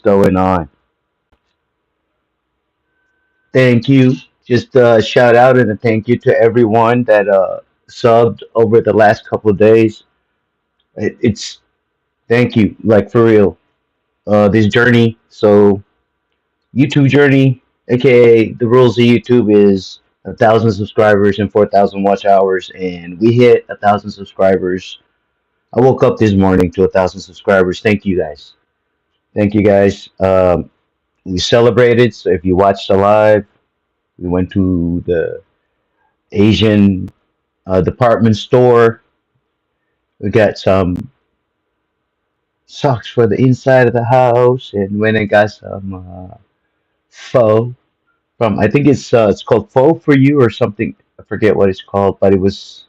going on? Thank you. Just shout out and a thank you to everyone that subbed over the last couple of days. It's thank you, like for real. This journey, so YouTube journey, aka the rules of YouTube is 1,000 subscribers and 4,000 watch hours, and we hit 1,000 subscribers. I woke up this morning to 1,000 subscribers. Thank you guys. Thank you guys. We celebrated. So if you watched the live, we went to the Asian department store. We got some socks for the inside of the house, and went and got some pho from. I think it's called pho for you or something. I forget what it's called, but it was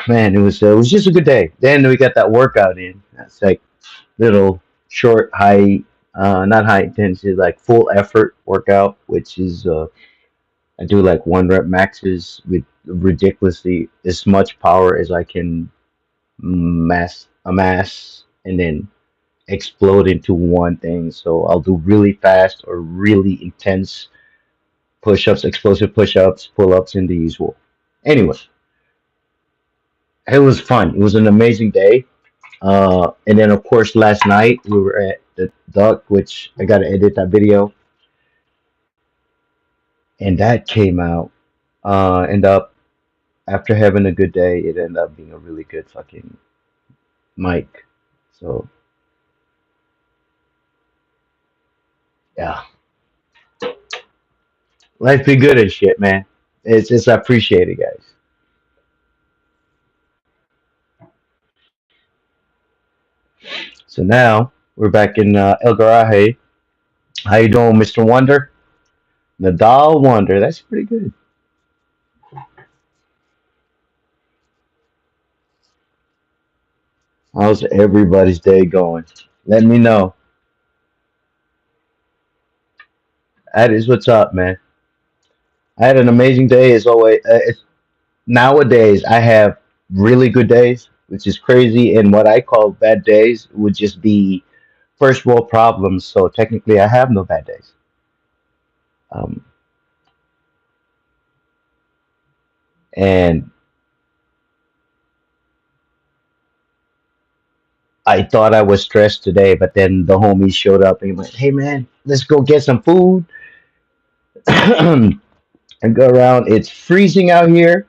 man, it was just a good day. Then we got that workout in. That's like little short, high, not high intensity, like full effort workout, which is I do like 1 rep maxes with ridiculously as much power as I can amass and then explode into one thing. So I'll do really fast or really intense push-ups, explosive push-ups, pull-ups, and the usual. Anyway, it was fun. It was an amazing day. And then of course last night we were at the Duck, which I gotta edit that video, and that came out. End up after having a good day, it ended up being a really good fucking mic. So yeah, life be good and shit, man. It's I appreciate it, guys. So now we're back in El Garaje. How you doing, Mr. Wonder? Nadal Wonder. That's pretty good. How's everybody's day going? Let me know. That is what's up, man. I had an amazing day as always. Nowadays, I have really good days, which is crazy. And what I call bad days would just be first world problems. So technically, I have no bad days. Um, and I thought I was stressed today, but then the homies showed up and went, "Hey, man, let's go get some food and go around. It's freezing out here.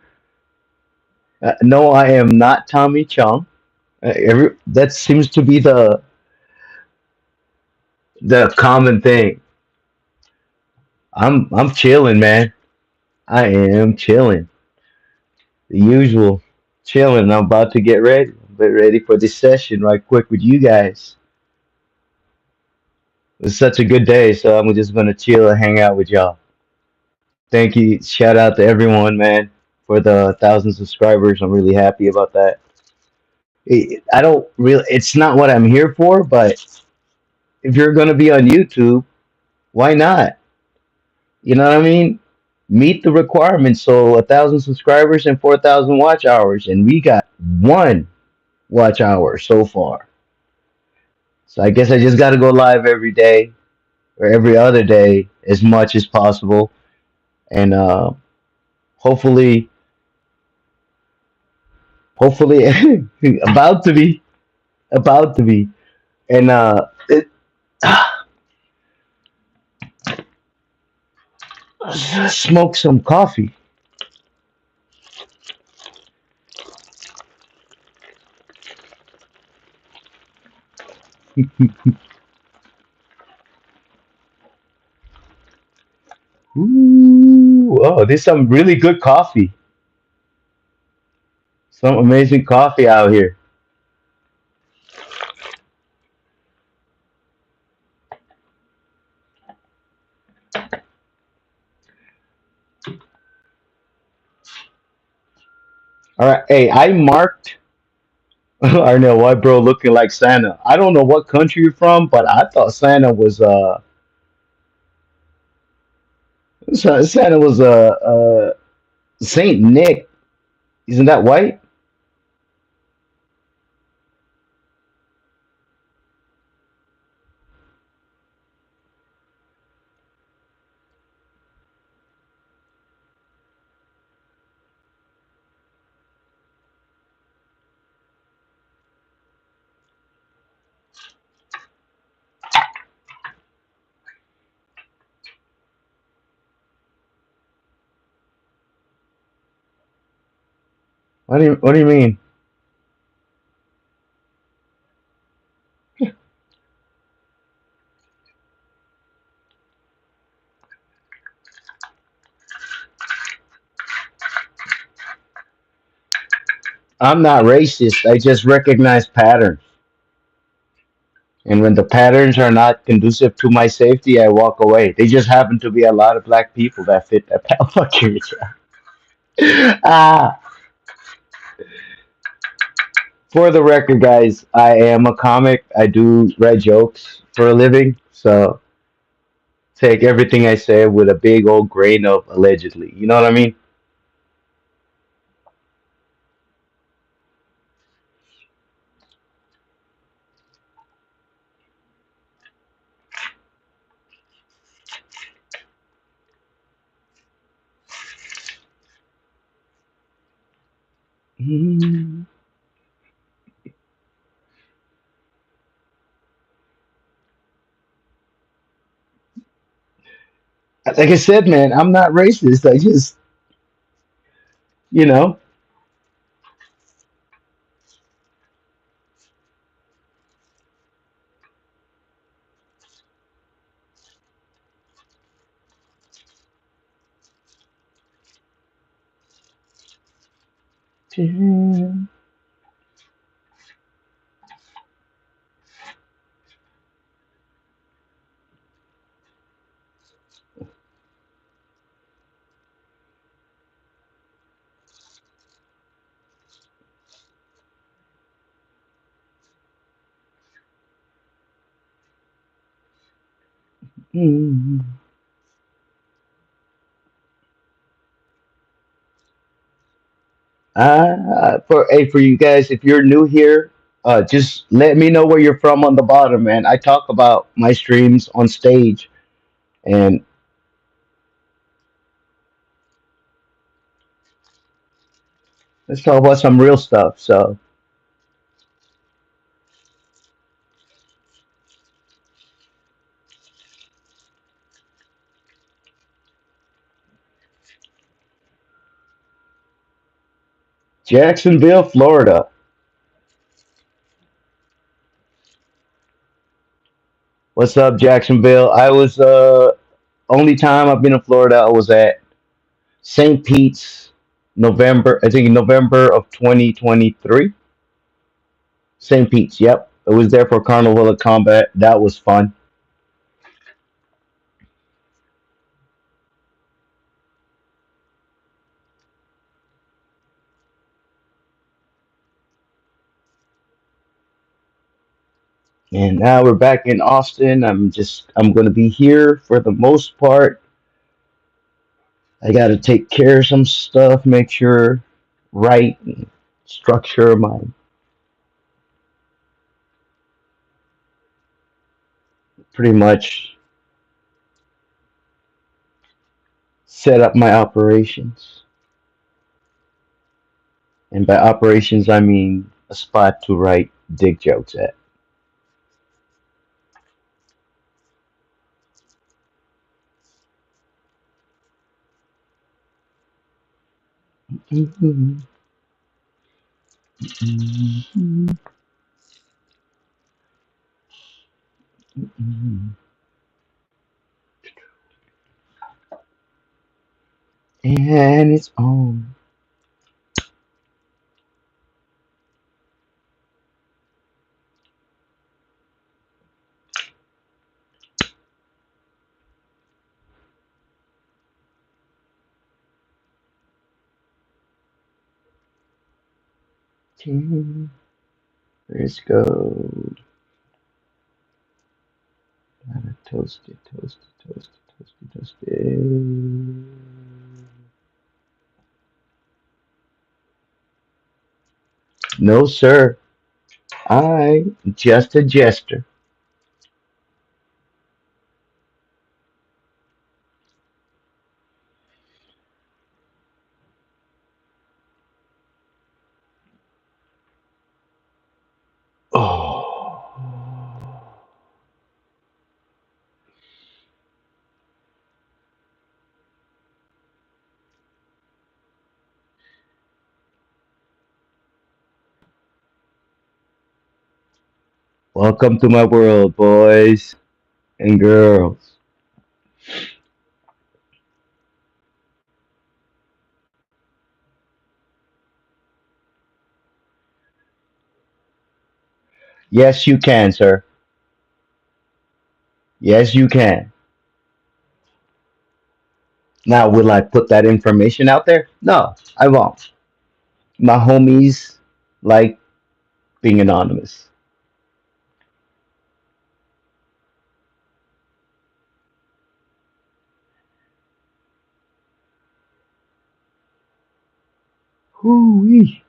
No, I am not Tommy Chong. That seems to be the common thing. I'm chilling, man. I am chilling. The usual chilling. I'm about to get ready. Get ready for this session right quick with you guys. It's such a good day, so I'm just gonna chill and hang out with y'all. Thank you. Shout out to everyone, man, for the 1,000 subscribers. I'm really happy about that. I don't really. It's not what I'm here for, but if you're gonna be on YouTube, why not? You know what I mean? Meet the requirements. So 1,000 subscribers and 4,000 watch hours, and we got 1 watch hour so far. So I guess I just got to go live every day or every other day as much as possible, and hopefully, hopefully, about to be, about to be, and smoke some coffee. Ooh, oh, there's some really good coffee. Some amazing coffee out here. All right, hey, I marked. I know white bro looking like Santa. I don't know what country you're from, but I thought Santa was Saint Nick. Isn't that white? What do you mean? I'm not racist. I just recognize patterns. And when the patterns are not conducive to my safety, I walk away. They just happen to be a lot of black people that fit that criteria. Ah, for the record, guys, I am a comic. I do write jokes for a living. So take everything I say with a big old grain of allegedly. You know what I mean? Mm. Like I said, man, I'm not racist. I just, you know. Mm. For you guys, if you're new here, just let me know where you're from on the bottom, man. I talk about my streams on stage, and let's talk about some real stuff. So, Jacksonville, Florida. What's up, Jacksonville? I was only time I've been in Florida. I was at St. Pete's, November. I think in November of 2023. St. Pete's. Yep, I was there for Carnival of Combat. That was fun. And now we're back in Austin. I'm gonna be here for the most part. I gotta take care of some stuff, make sure right and structure my pretty much set up my operations. And by operations I mean a spot to write dick jokes at. And it's on. Let's go. Toasted, toasted, toasted, toasted, toasted. No, sir. I just a jester. Oh. Welcome to my world, boys and girls. Yes, you can, sir. Yes, you can. Now, will I put that information out there? No, I won't. My homies like being anonymous. Hoo-wee.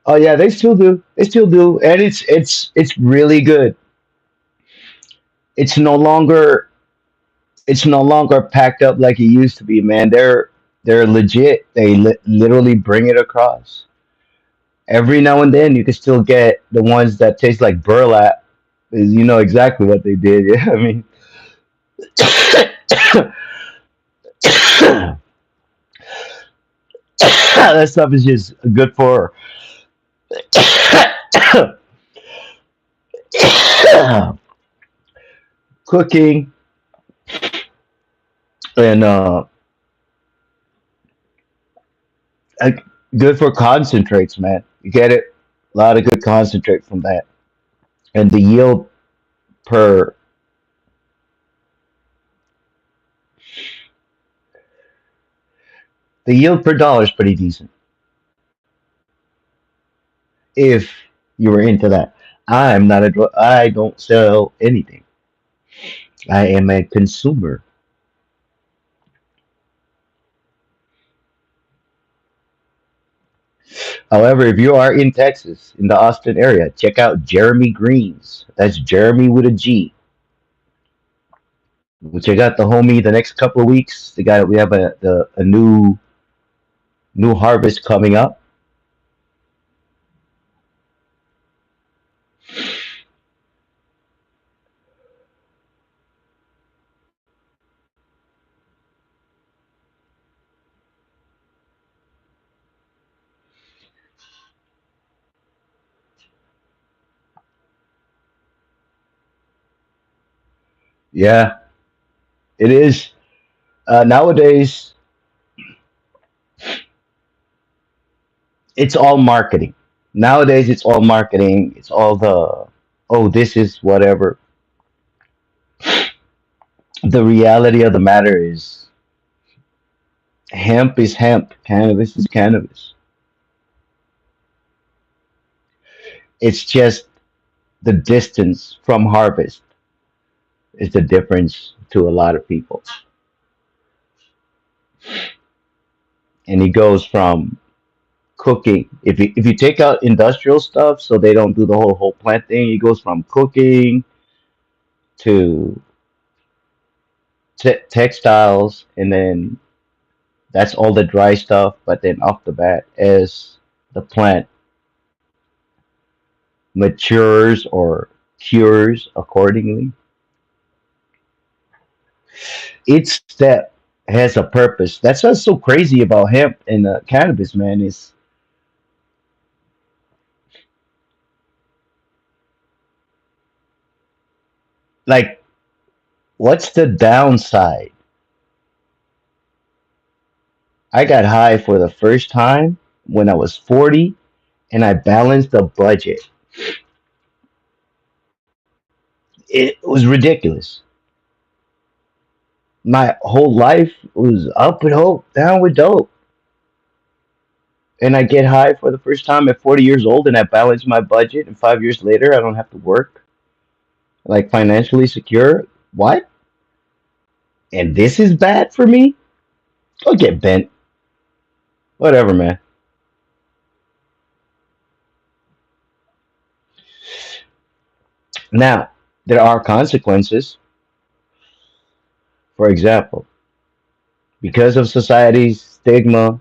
Oh yeah, they still do. They still do, and it's really good. It's no longer it's no longer packed up like it used to be, man. They're legit. They literally bring it across. Every now and then, you can still get the ones that taste like burlap. You know exactly what they did. Yeah, I mean, that stuff is just good for cooking and like, good for concentrates, man. You get it, a lot of good concentrate from that, and per the yield per dollar is pretty decent if you were into that. I'm not a I don't sell anything. I am a consumer. However, if you are in Texas, in the Austin area, check out Jeremy Greens. That's Jeremy with a G. We check out the homie the next couple of weeks. We have a new harvest coming up. Yeah, it is. Nowadays, it's all marketing. Nowadays, it's all marketing. It's all the oh, this is whatever. The reality of the matter is, hemp is hemp. Cannabis is cannabis. It's just the distance from harvest is the difference to a lot of people. And it goes from cooking. If you take out industrial stuff, so they don't do the whole plant thing, it goes from cooking to textiles, and then that's all the dry stuff. But then off the bat, as the plant matures or cures accordingly, each step has a purpose. That's what's so crazy about hemp and cannabis, man. Is like, what's the downside? I got high for the first time when I was 40, and I balanced the budget. It was ridiculous. My whole life was up with hope, down with dope. And I get high for the first time at 40 years old, and I balance my budget, and 5 years later, I don't have to work, like financially secure. What? And this is bad for me? Go get bent. Whatever, man. Now, there are consequences. For example, because of society's stigma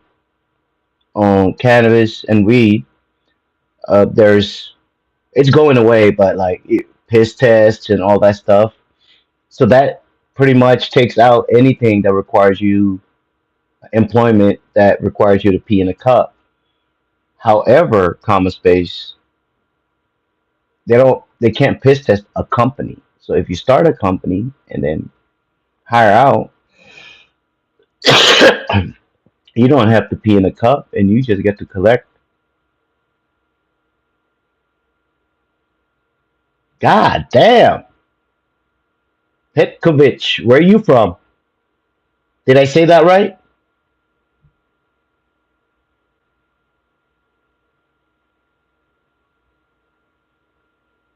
on cannabis and weed, there's it's going away, but like piss tests and all that stuff. So that pretty much takes out anything that requires you employment that requires you to pee in a cup. However, comma space, they can't piss test a company. So if you start a company and then hire out, you don't have to pee in a cup and you just get to collect. God damn. Petkovich, where are you from? Did I say that right?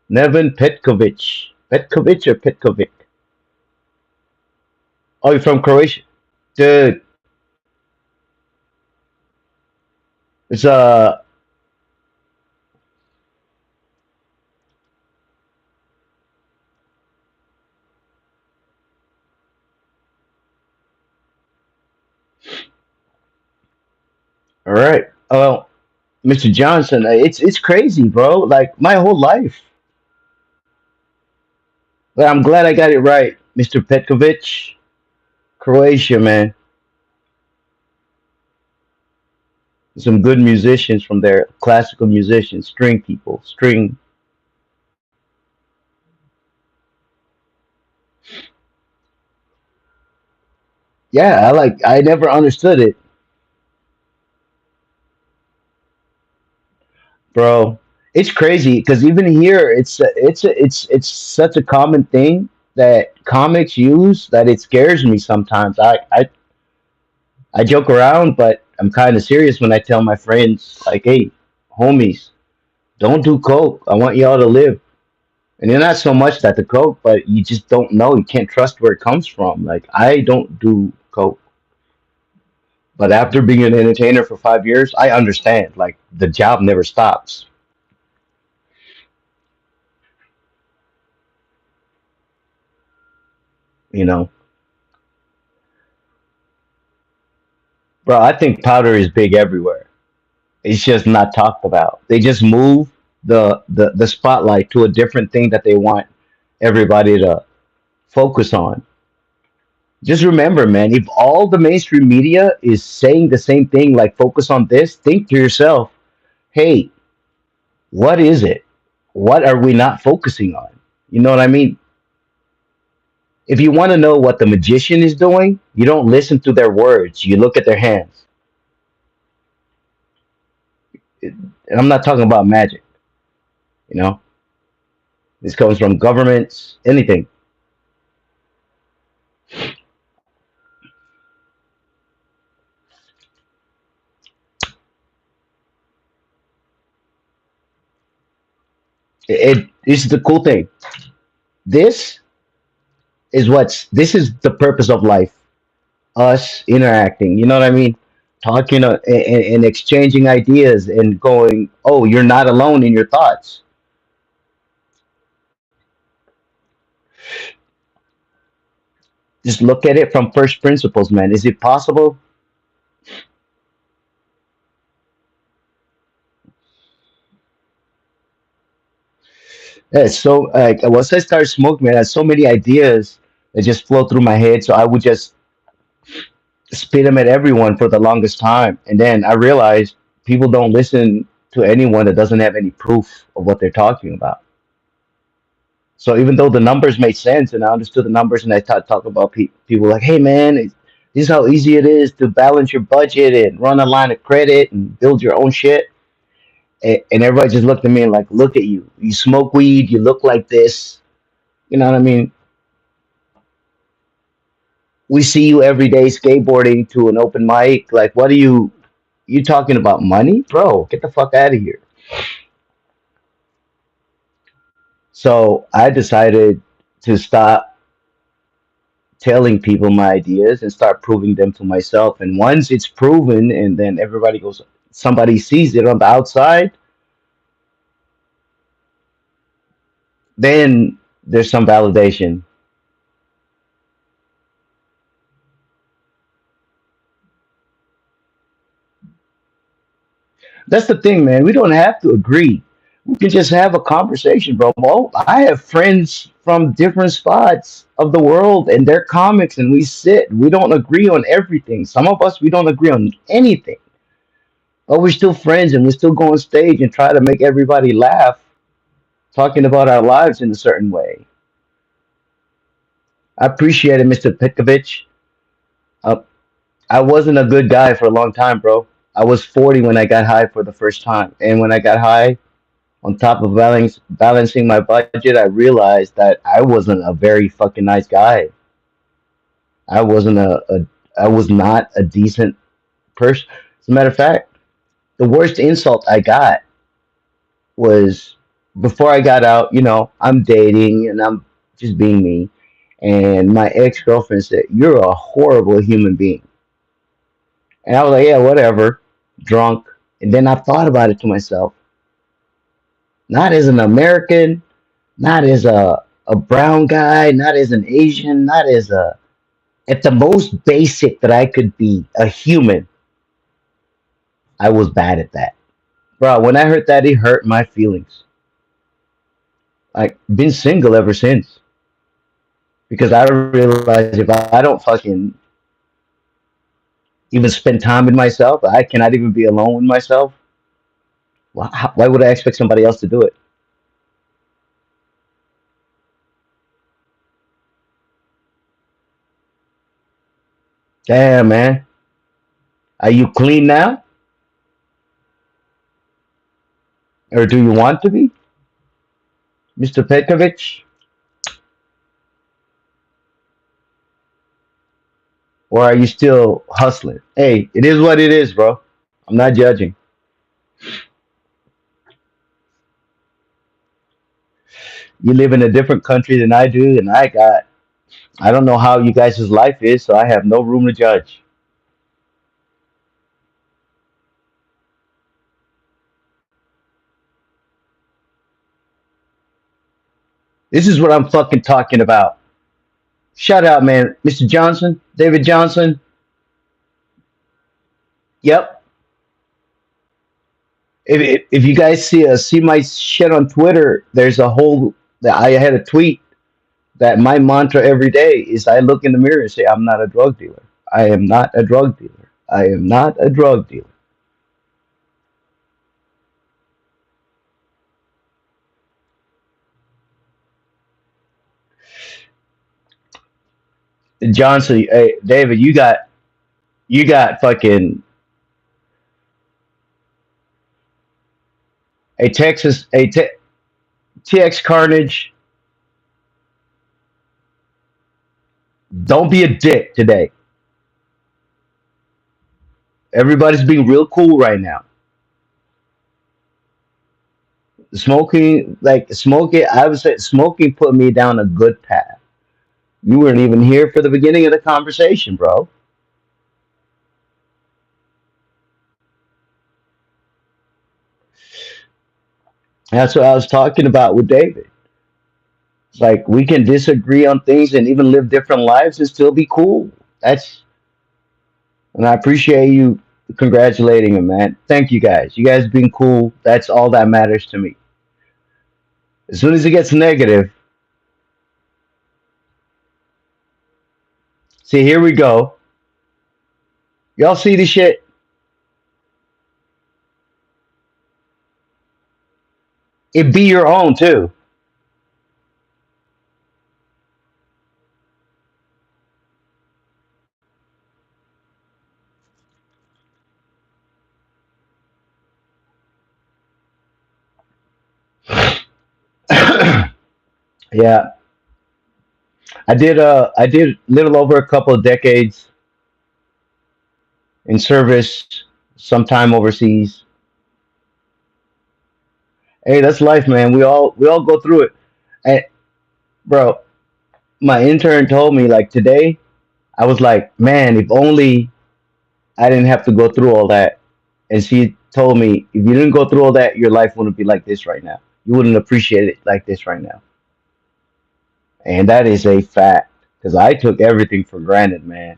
Nevin Petkovich. Petkovich or Petkovic? Oh, you're from Croatia? Dude, it's all right. Well, Mr. Johnson, it's crazy, bro. Like my whole life. But I'm glad I got it right, Mr. Petkovic. Croatia, man. Some good musicians from there, classical musicians, string people, string. Yeah, I never understood it, bro. It's crazy because even here, it's such a common thing that comics use that it scares me sometimes. I joke around, but I'm kind of serious when I tell my friends, like, hey, homies, don't do coke. I want y'all to live. And you're not so much that the coke, but you just don't know. You can't trust where it comes from. Like I don't do coke, but after being an entertainer for 5 years, I understand. Like the job never stops. You know, bro. I think powder is big everywhere. It's just not talked about. They just move the spotlight to a different thing that they want everybody to focus on. Just remember, man, if all the mainstream media is saying the same thing, like focus on this, think to yourself, hey, what is it? What are we not focusing on? You know what I mean? If you want to know what the magician is doing, you don't listen to their words, you look at their hands. And I'm not talking about magic, you know? This comes from governments, anything. This is the cool thing. This this is the purpose of life. Us interacting, you know what I mean? Talking and exchanging ideas and going, oh, you're not alone in your thoughts. Just look at it from first principles, man. Is it possible? Yeah, so like once I started smoking, man, I had so many ideas that just flow through my head. So I would just spit them at everyone for the longest time, and then I realized people don't listen to anyone that doesn't have any proof of what they're talking about. So even though the numbers made sense, and I understood the numbers, and I talk about people like, hey man, this is how easy it is to balance your budget and run a line of credit and build your own shit. And everybody just looked at me and like, look at you. You smoke weed. You look like this. You know what I mean? We see you every day skateboarding to an open mic. Like, what are you talking about money? Bro, get the fuck out of here. So I decided to stop telling people my ideas and start proving them to myself. And once it's proven and then everybody goes, somebody sees it on the outside, then there's some validation. That's the thing, man. We don't have to agree. We can just have a conversation, bro. Well, I have friends from different spots of the world and they're comics and we sit. We don't agree on everything. Some of us we don't agree on anything. But we're still friends and we still go on stage and try to make everybody laugh, talking about our lives in a certain way. I appreciate it, Mr. Petkovich. Uh, I wasn't a good guy for a long time, bro. I was 40 when I got high for the first time. And when I got high, on top of balancing my budget, I realized that I wasn't a very fucking nice guy. I wasn't I was not a decent person. As a matter of fact, the worst insult I got was before I got out, I'm dating and I'm just being me. And my ex girlfriend said, "You're a horrible human being." And I was like, "Yeah, whatever." Drunk. And then I thought about it to myself, not as an American, not as a brown guy, not as an Asian, not as a, at the most basic that I could be, a human. I was bad at that. Bro, when I heard that, it hurt my feelings. Like, been single ever since. Because I realized if I don't fucking even spend time with myself, I cannot even be alone with myself. Why would I expect somebody else to do it? Damn, man. Are you clean now? Or do you want to be? Mr. Petkovich? Or are you still hustling? Hey, it is what it is, bro. I'm not judging. You live in a different country than I do, and I don't know how you guys' life is, so I have no room to judge. This is what I'm fucking talking about. Shout out, man. Mr. Johnson, David Johnson. Yep. If you guys see my shit on Twitter, there's a whole that I had a tweet that my mantra every day is I look in the mirror and say, I'm not a drug dealer. I am not a drug dealer. I am not a drug dealer. Johnson, hey, David, you got fucking a Texas a TX Carnage. Don't be a dick today. Everybody's being real cool right now. Smoking, I would say smoking put me down a good path. You weren't even here for the beginning of the conversation, bro. That's what I was talking about with David. It's like we can disagree on things and even live different lives and still be cool. That's and I appreciate you congratulating him, man. Thank you guys. You guys being cool. That's all that matters to me. As soon as it gets negative, see here we go. Y'all see the shit? It be your own too. Yeah, I did little over a couple of decades in service, sometime overseas. Hey, that's life, man. We all go through it. And bro, my intern told me like today, I was like, man, if only I didn't have to go through all that. And she told me, if you didn't go through all that, your life wouldn't be like this right now. You wouldn't appreciate it like this right now. And that is a fact. Because I took everything for granted, man.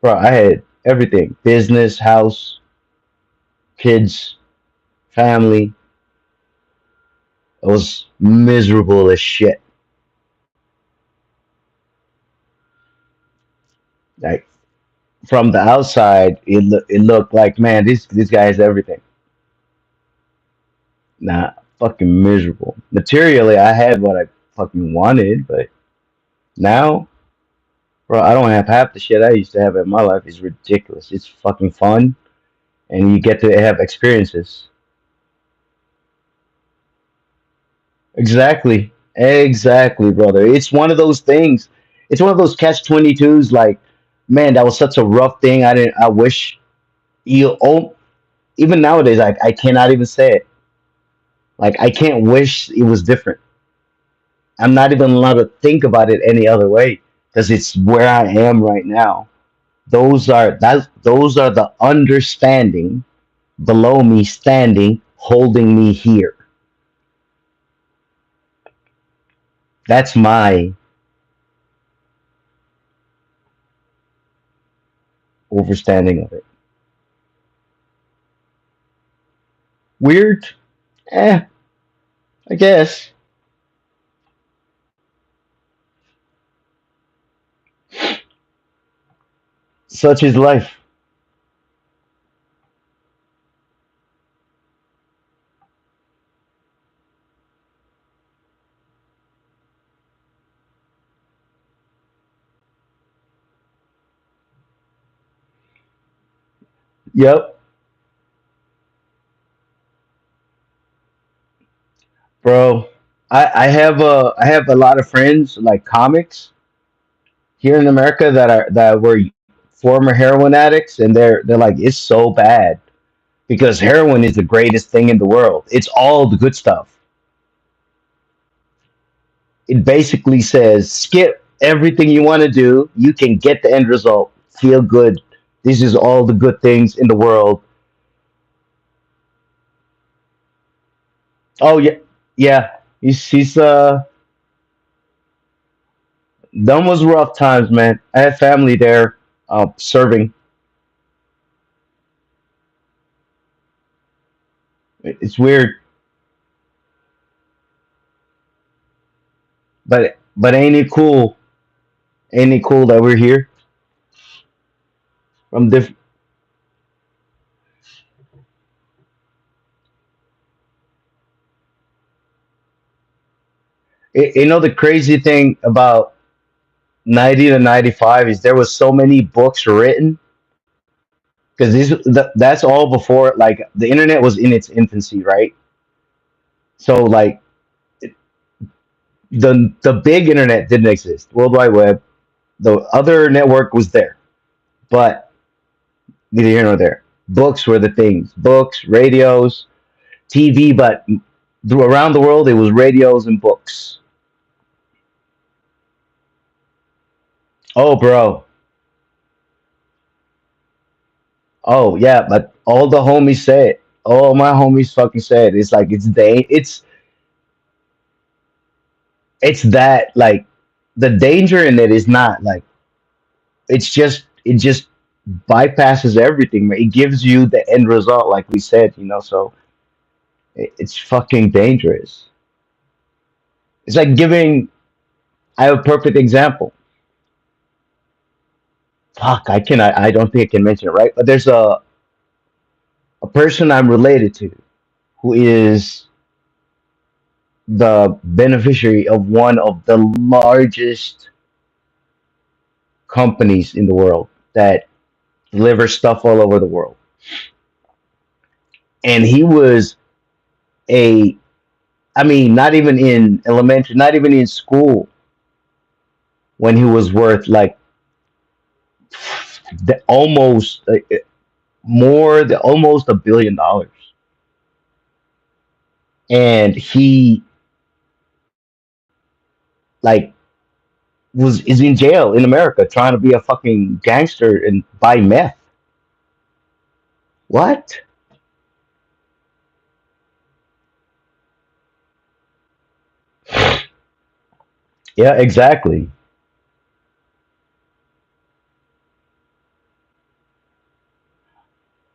Bro, I had everything: business, house, kids, family. I was miserable as shit. Like from the outside, it looked like, man, this guy has everything. Nah, fucking miserable. Materially, I had what I fucking wanted, but now, bro, I don't have half the shit I used to have in my life. It's ridiculous. It's fucking fun, and you get to have experiences. Exactly. Exactly, brother. It's one of those things. It's one of those catch 22s. Like, man, that was such a rough thing. I didn't. I wish you. Oh, even nowadays, I cannot even say it. Like, I can't wish it was different. I'm not even allowed to think about it any other way because it's where I am right now. Those are the understanding below me standing, holding me here. That's my understanding of it. Weird? Eh, I guess. Such is life. Yep, bro. I have a lot of friends like comics here in America that were former heroin addicts, and they're like, it's so bad because heroin is the greatest thing in the world. It's all the good stuff. It basically says skip everything you want to do. You can get the end result. Feel good. This is all the good things in the world. Oh yeah, yeah. He's them was rough times, man. I had family there, serving. It's weird, but ain't it cool? Ain't it cool that we're here from different? You know the crazy thing about 90 to 95 is there was so many books written because that's all before like the internet was in its infancy, right? So like the big internet didn't exist, World Wide Web. The other network was there, but neither here nor there. Books were the things. Books, radios, TV, but around the world it was radios and books. Oh, bro. Oh, yeah. But all the homies said, all my homies fucking said, it's like it's that like the danger in it is not like it just bypasses everything. Man. It gives you the end result, like we said, you know. So it's fucking dangerous. It's like giving. I have a perfect example. Fuck, I can. I don't think I can mention it, right? But there's a person I'm related to who is the beneficiary of one of the largest companies in the world that deliver stuff all over the world. And he was a, I mean, not even in elementary, not even in school when he was worth like almost almost $1 billion. And he like was is in jail in America trying to be a fucking gangster and buy meth. What? Yeah, exactly,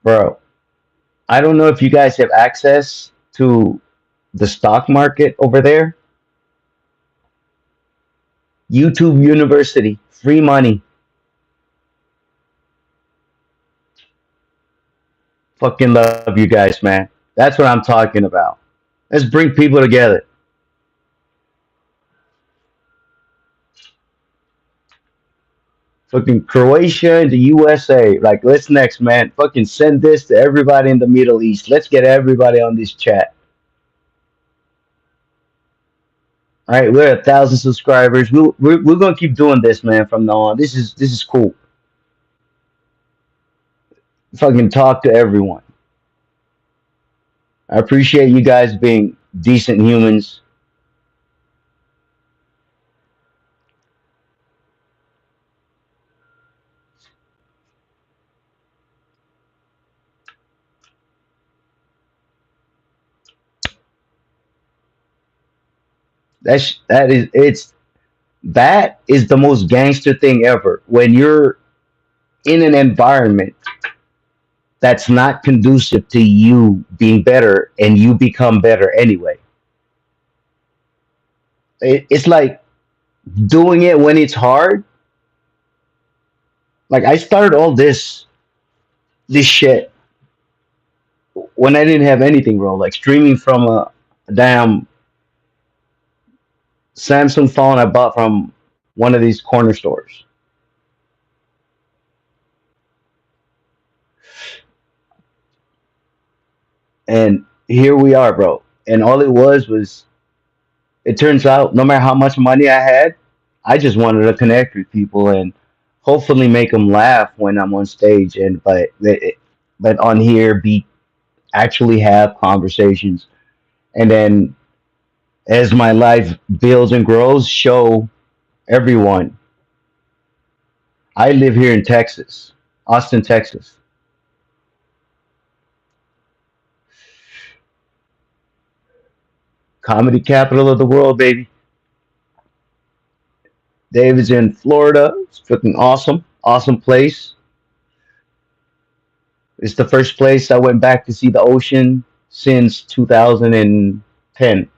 bro. I don't know if you guys have access to. the stock market over there, YouTube University, free money. Fucking love you guys, man. That's what I'm talking about. Let's bring people together. Fucking Croatia and the USA. Like, let's next, man. Fucking send this to everybody in the Middle East. Let's get everybody on this chat. All right, we're at 1,000 subscribers. We're gonna keep doing this, man. From now on, this is cool. Fucking talk to everyone. I appreciate you guys being decent humans. That is the most gangster thing ever. When you're in an environment that's not conducive to you being better and you become better anyway. It's like doing it when it's hard. Like I started all this shit when I didn't have anything, bro. Like streaming from a damn Samsung phone I bought from one of these corner stores. And here we are, bro. And all it was it turns out no matter how much money I had, I just wanted to connect with people and hopefully make them laugh when I'm on stage and but on here be actually have conversations and then as my life builds and grows show everyone. I live here in Texas, Austin, Texas, comedy capital of the world, baby. David's in Florida. It's fucking awesome, awesome place. It's the first place I went back to see the ocean since 2010,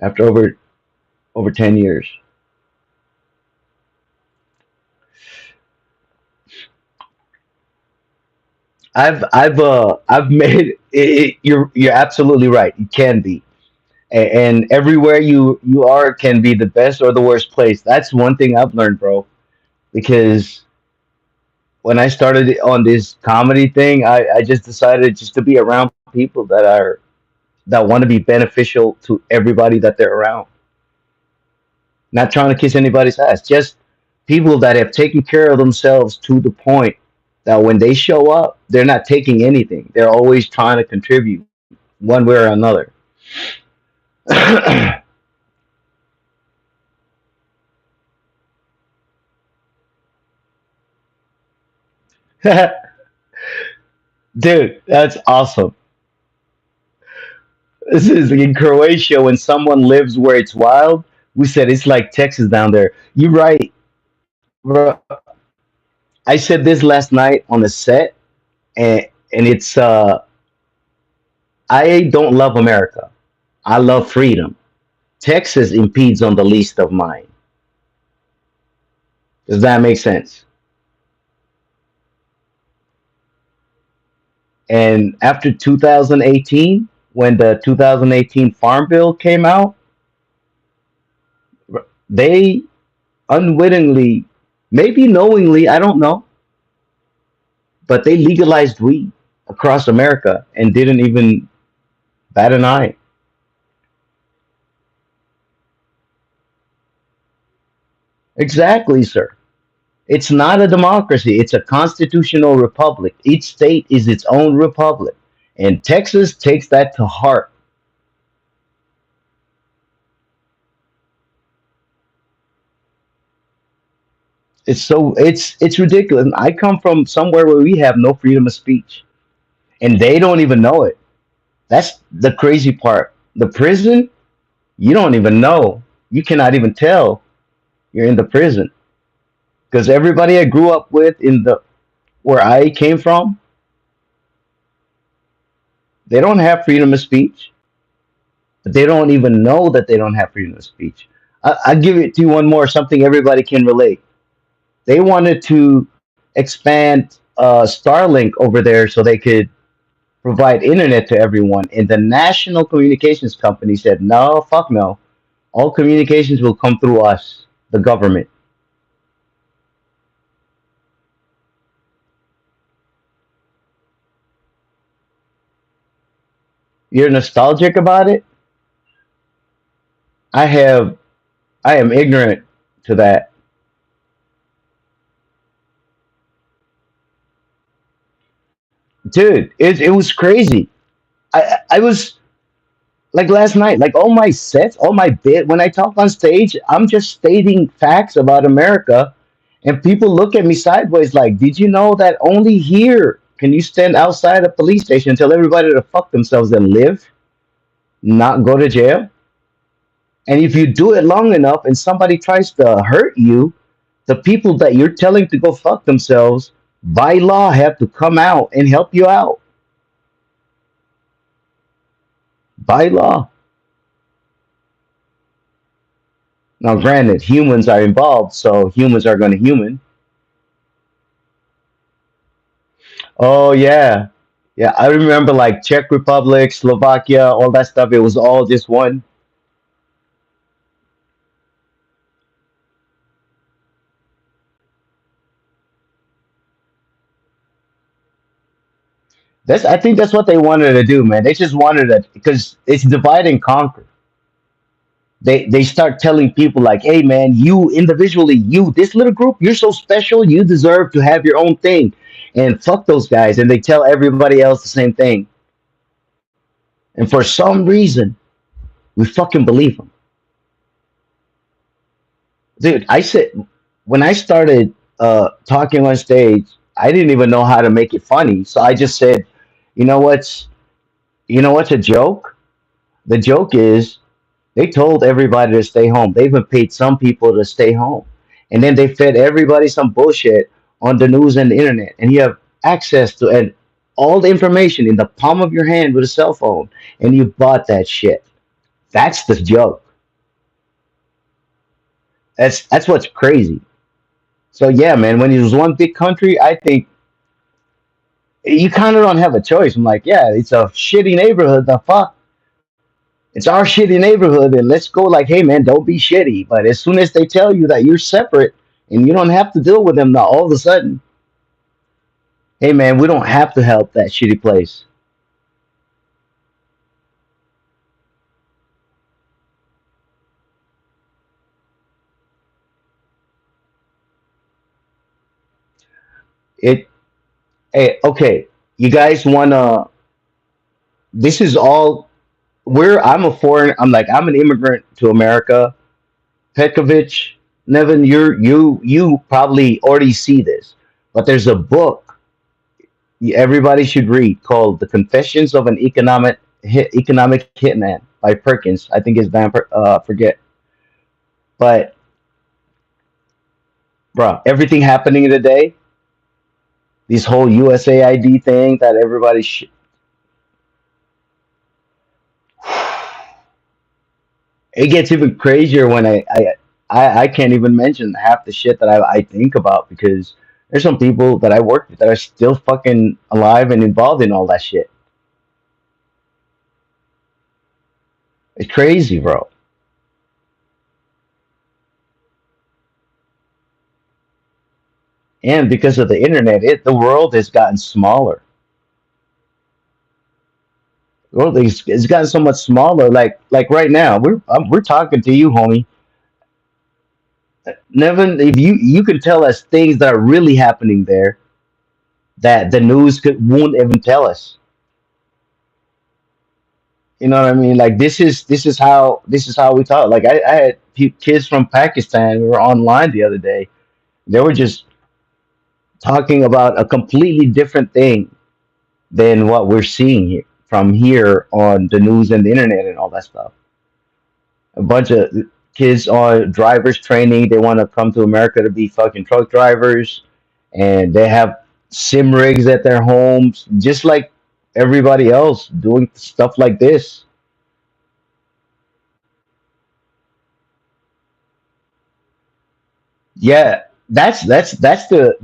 after over 10 years. I've made you're absolutely right. You can be, and everywhere you are can be the best or the worst place. That's one thing I've learned, bro. Because when I started on this comedy thing, I just decided just to be around people that want to be beneficial to everybody that they're around. Not trying to kiss anybody's ass, just people that have taken care of themselves to the point that when they show up, they're not taking anything. They're always trying to contribute one way or another. Dude, that's awesome. This is in Croatia when someone lives where it's wild. We said it's like Texas down there. You're right, bro. I said this last night on the set, and it's I don't love America. I love freedom. Texas impedes on the least of mine. Does that make sense? And after 2018, when the 2018 Farm Bill came out, they unwittingly, maybe knowingly, I don't know, but they legalized weed across America and didn't even bat an eye. Exactly, sir. It's not a democracy, it's a constitutional republic. Each state is its own republic. And Texas takes that to heart. It's ridiculous. I come from somewhere where we have no freedom of speech. And they don't even know it. That's the crazy part. The prison, you don't even know. You cannot even tell you're in the prison. Because everybody I grew up with in the where I came from, they don't have freedom of speech. But they don't even know that they don't have freedom of speech. I'll give it to you one more, something everybody can relate. They wanted to expand Starlink over there so they could provide internet to everyone. And the national communications company said, no, fuck no. All communications will come through us, the government. You're nostalgic about it? I have I am ignorant to that. Dude, it was crazy. I was like last night, like all my sets, all my bit when I talk on stage, I'm just stating facts about America and people look at me sideways like, did you know that only here can you stand outside a police station and tell everybody to fuck themselves and live, not go to jail? And if you do it long enough and somebody tries to hurt you, the people that you're telling to go fuck themselves by law have to come out and help you out by law. Now, granted, humans are involved, so humans are going to human. Oh yeah, yeah. I remember like Czech Republic, Slovakia, all that stuff. It was all just one. That's I think that's what they wanted to do, man. They just wanted to because it's divide and conquer. They start telling people like, hey man, you individually, you this little group, you're so special, you deserve to have your own thing, and fuck those guys. And they tell everybody else the same thing. And for some reason, we fucking believe them, dude. I said when I started talking on stage, I didn't even know how to make it funny, so I just said, you know what's you know what's a joke? The joke is they told everybody to stay home. They even paid some people to stay home. And then they fed everybody some bullshit on the news and the internet. And you have access to and all the information in the palm of your hand with a cell phone. And you bought that shit. That's the joke. That's what's crazy. So yeah, man, when it was one big country, I think you kind of don't have a choice. I'm like, yeah, it's a shitty neighborhood. The fuck? It's our shitty neighborhood, and let's go like, hey man, don't be shitty. But as soon as they tell you that you're separate and you don't have to deal with them now, all of a sudden, hey man, we don't have to help that shitty place. It hey, okay, you guys wanna this is all we're I'm a foreign I'm like I'm an immigrant to America. Petkovich, Nevin, you probably already see this, but there's a book everybody should read called "The Confessions of an Economic Hitman" by Perkins. I think it's forget, but bro, everything happening today, this whole USAID thing that everybody it gets even crazier when I can't even mention half the shit that I think about because there's some people that I work with that are still fucking alive and involved in all that shit. It's crazy, bro. And because of the internet, the world has gotten smaller. The world it's gotten so much smaller. Like right now, we're talking to you, homie. Nevin, if you can tell us things that are really happening there that the news won't even tell us. You know what I mean? Like this is how we talk. Like I had kids from Pakistan. We were online the other day. They were just talking about a completely different thing than what we're seeing here from here on the news and the internet and all that stuff. A bunch of kids on drivers training. They want to come to America to be fucking truck drivers, and they have sim rigs at their homes, just like everybody else doing stuff like this. Yeah, that's the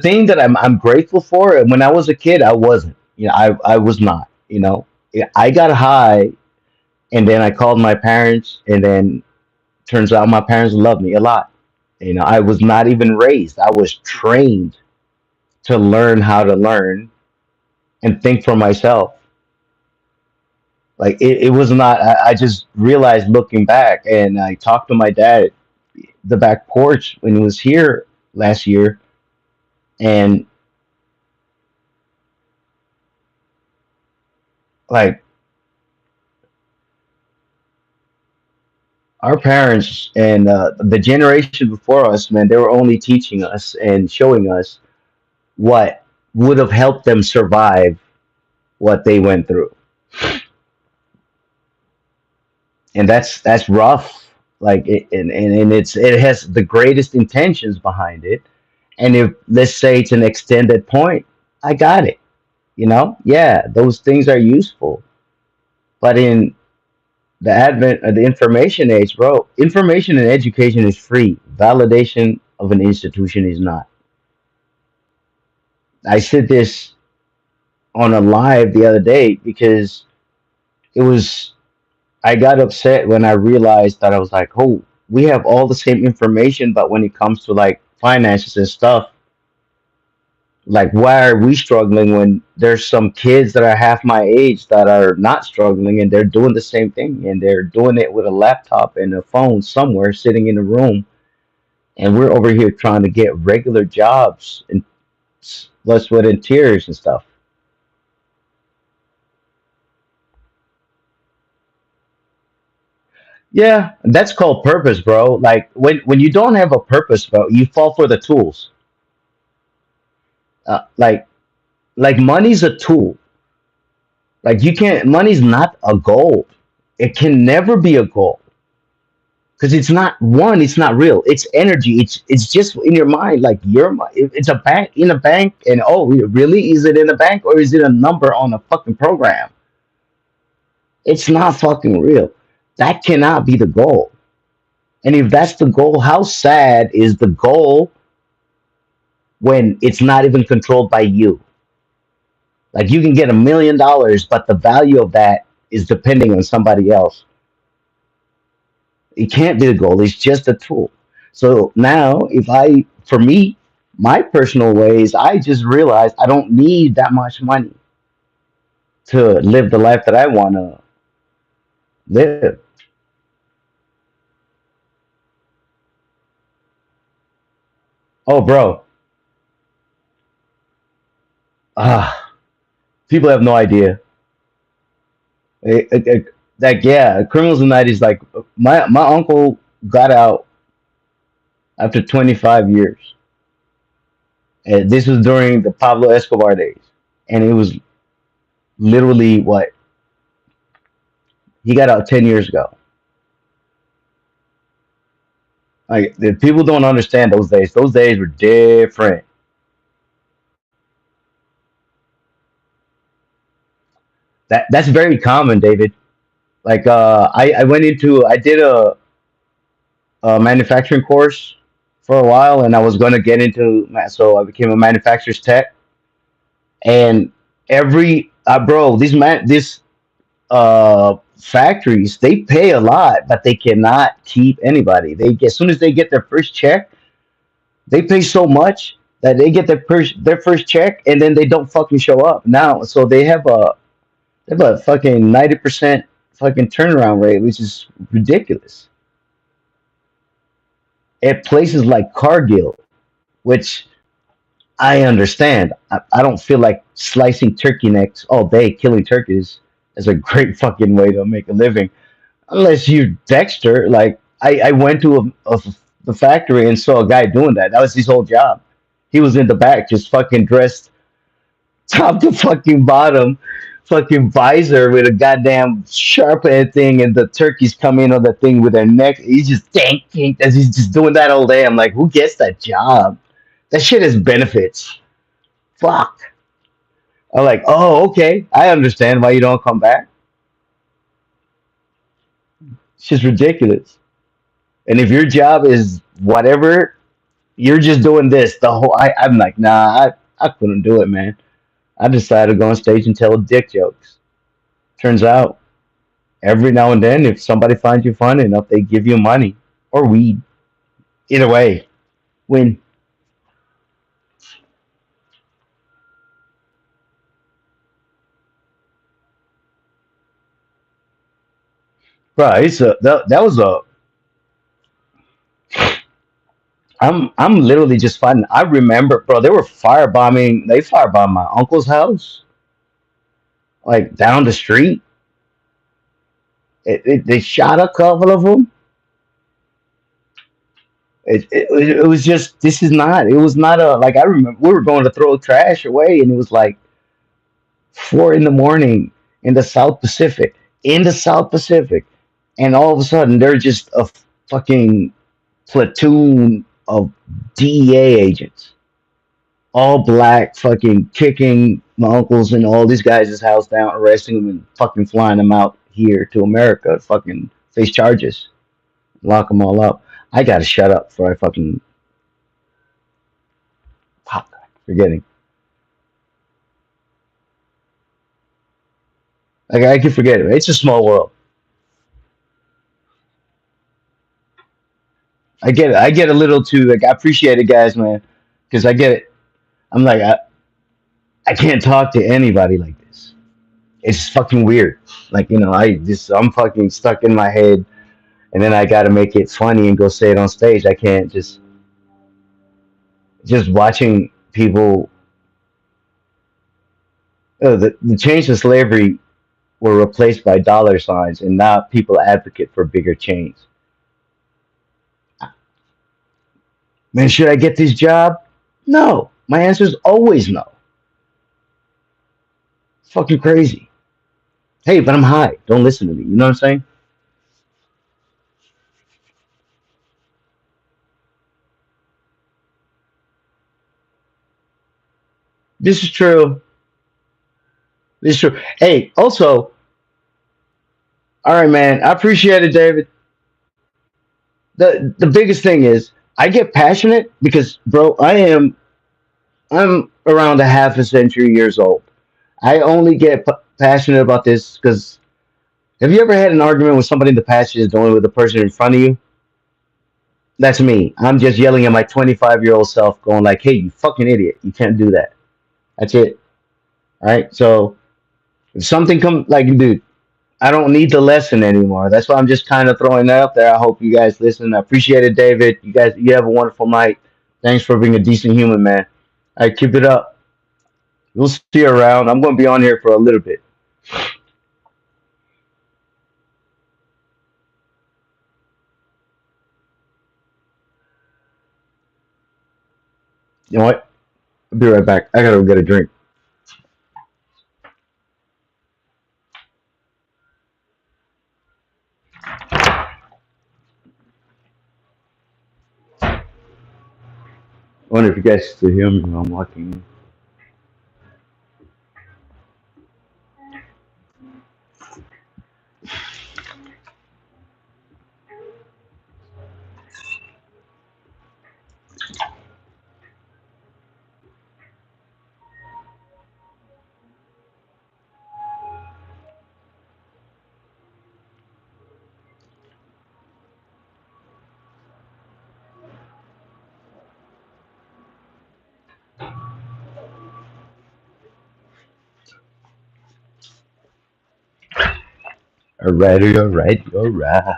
thing that I'm grateful for. When I was a kid, I wasn't. I was not. I got high, and then I called my parents, and then turns out my parents loved me a lot. I was not even raised. I was trained to learn how to learn and think for myself. Like it was not. I just realized looking back, and I talked to my dad at the back porch when he was here last year, and like our parents and the generation before us, man, they were only teaching us and showing us what would have helped them survive what they went through, and that's rough. Like and it has the greatest intentions behind it, and if let's say it's an extended point, I got it. Yeah, those things are useful, but in the advent of the information age, bro, information and education is free. Validation of an institution is not. I said this on a live the other day because it was I got upset when I realized that I was like, oh, we have all the same information, but when it comes to like finances and stuff, like why are we struggling when there's some kids that are half my age that are not struggling and they're doing the same thing and they're doing it with a laptop and a phone somewhere sitting in a room, and we're over here trying to get regular jobs and blood, sweat, and tears and stuff. Yeah, that's called purpose, bro. Like when you don't have a purpose, bro, you fall for the tools. Like money's a tool. Like you can't. Money's not a goal. It can never be a goal because it's not one. It's not real. It's energy. It's just in your mind. Like it's a bank in a bank, and oh, really? Is it in a bank or is it a number on a fucking program? It's not fucking real. That cannot be the goal. And if that's the goal, how sad is the goal when it's not even controlled by you? Like you can get $1 million, but the value of that is depending on somebody else. It can't be the goal. It's just a tool. So now, for me, my personal ways, I just realized I don't need that much money to live the life that I want to live. Oh, bro, ah, people have no idea. Like, yeah, criminals in the 90s. Like, my uncle got out after 25 years. And this was during the Pablo Escobar days. And it was literally what? He got out 10 years ago. Like, the people don't understand those days. Those days were different. That's very common, David. Like, I did a manufacturing course for a while, and I was going to get into, so I became a manufacturer's tech. And bro, this factories, they pay a lot, but they cannot keep anybody. As soon as they get their first check, they pay so much that they get their first check, and then they don't fucking show up now. So they have a fucking 90% fucking turnaround rate, which is ridiculous. At places like Cargill, which I understand. I don't feel like slicing turkey necks all day, killing turkeys is a great fucking way to make a living. Unless you're Dexter. Like, I went to the factory and saw a guy doing that. That was his whole job. He was in the back, just fucking dressed top to fucking bottom, fucking visor with a goddamn sharp end thing, and the turkeys come in on the thing with their neck. He's just as he's just doing that all day. I'm like, who gets that job? That shit has benefits. Fuck. I'm like, oh, okay. I understand why you don't come back. It's just ridiculous. And if your job is whatever, you're just doing this the whole. I'm like, nah, I couldn't do it, man. I decided to go on stage and tell dick jokes. Turns out, every now and then, if somebody finds you funny enough, they give you money or weed. Either way, win. Bro, that was a. I'm literally just fighting. I remember, bro. They were firebombing. They firebombed my uncle's house, like down the street. They shot a couple of them. It was just this is not. It was not a like I remember we were going to throw trash away, and it was like 4 in the morning in the South Pacific, in the South Pacific, and all of a sudden they're just a fucking platoon of DEA agents, all black, fucking kicking my uncles and all these guys' house down, arresting them and fucking flying them out here to America, fucking face charges, lock them all up. I gotta shut up before I fucking pop. Forgetting. Like I can forget it. It's a small world. I get it. I get a little too like I appreciate it, guys, man, because I get it. I'm like I can't talk to anybody like this. It's fucking weird. Like I'm fucking stuck in my head, and then I got to make it funny and go say it on stage. I can't just watching people. The chains of slavery were replaced by dollar signs, and now people advocate for bigger chains. Man, should I get this job? No. My answer is always no. It's fucking crazy. Hey, but I'm high. Don't listen to me. You know what I'm saying? This is true. This is true. Hey, also, all right, man. I appreciate it, David. The biggest thing is I get passionate because, bro, I'm around a half a century years old. I only get passionate about this because have you ever had an argument with somebody in the past is only with the person in front of you? That's me. I'm just yelling at my 25-year-old self, going like, "Hey, you fucking idiot! You can't do that." That's it. All right. So if something comes, like, dude, I don't need the lesson anymore. That's why I'm just kind of throwing that up there. I hope you guys listen. I appreciate it, David. You guys, you have a wonderful night. Thanks for being a decent human, man. All right, keep it up. We'll see you around. I'm going to be on here for a little bit. You know what? I'll be right back. I gotta go get a drink. I wonder if you guys still hear me when I'm walking. Alrighty, alright, alright.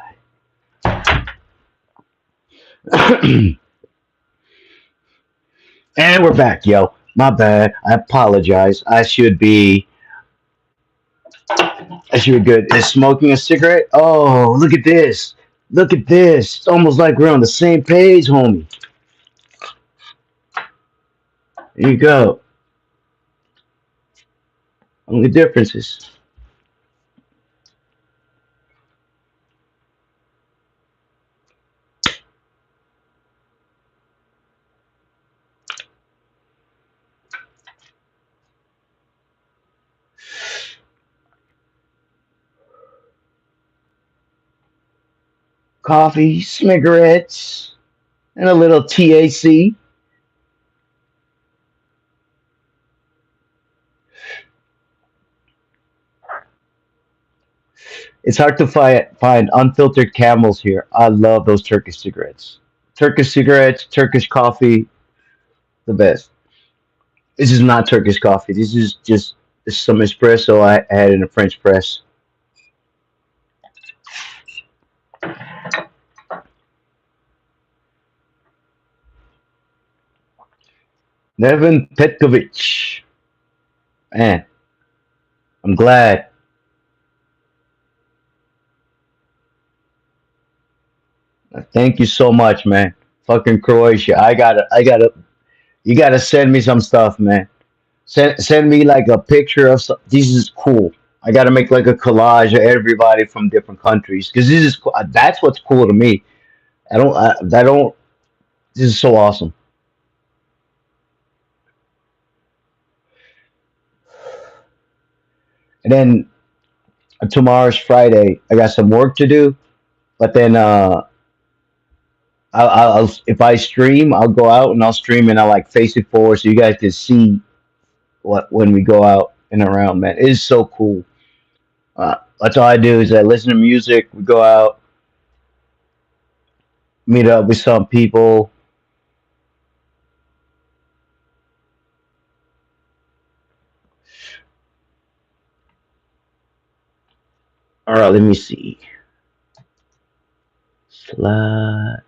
And we're back, yo. My bad. I apologize. I should be good. Is smoking a cigarette? Oh, look at this. Look at this. It's almost like we're on the same page, homie. There you go. Only differences. coffee, cigarettes, and a little TAC. It's hard to find unfiltered camels here. I love those Turkish cigarettes. Turkish cigarettes, Turkish coffee, the best. This is not Turkish coffee. This is just some espresso I had in a French press. Nevin Petkovic. Man, I'm glad. Thank you so much, man. Fucking Croatia. You gotta send me some stuff, man. Send me like a picture of some. This is cool. I gotta make like a collage of everybody from different countries because this is that's what's cool to me. I don't. This is so awesome. And then tomorrow's Friday. I got some work to do, but then I'll if I stream, I'll go out and I'll stream and I'll like face it forward so you guys can see what when we go out and around. Man, it is so cool. That's all I do is I listen to music. We go out, meet up with some people. All right, let me see. Slide.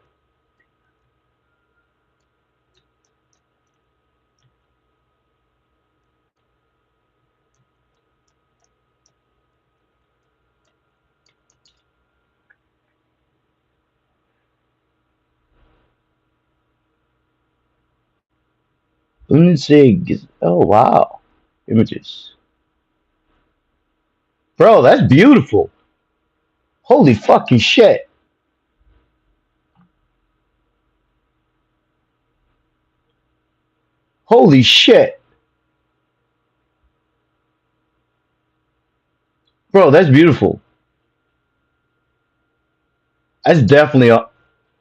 Let me see. Oh wow, images, bro. That's beautiful. Holy fucking shit. Holy shit, bro. That's beautiful. That's definitely a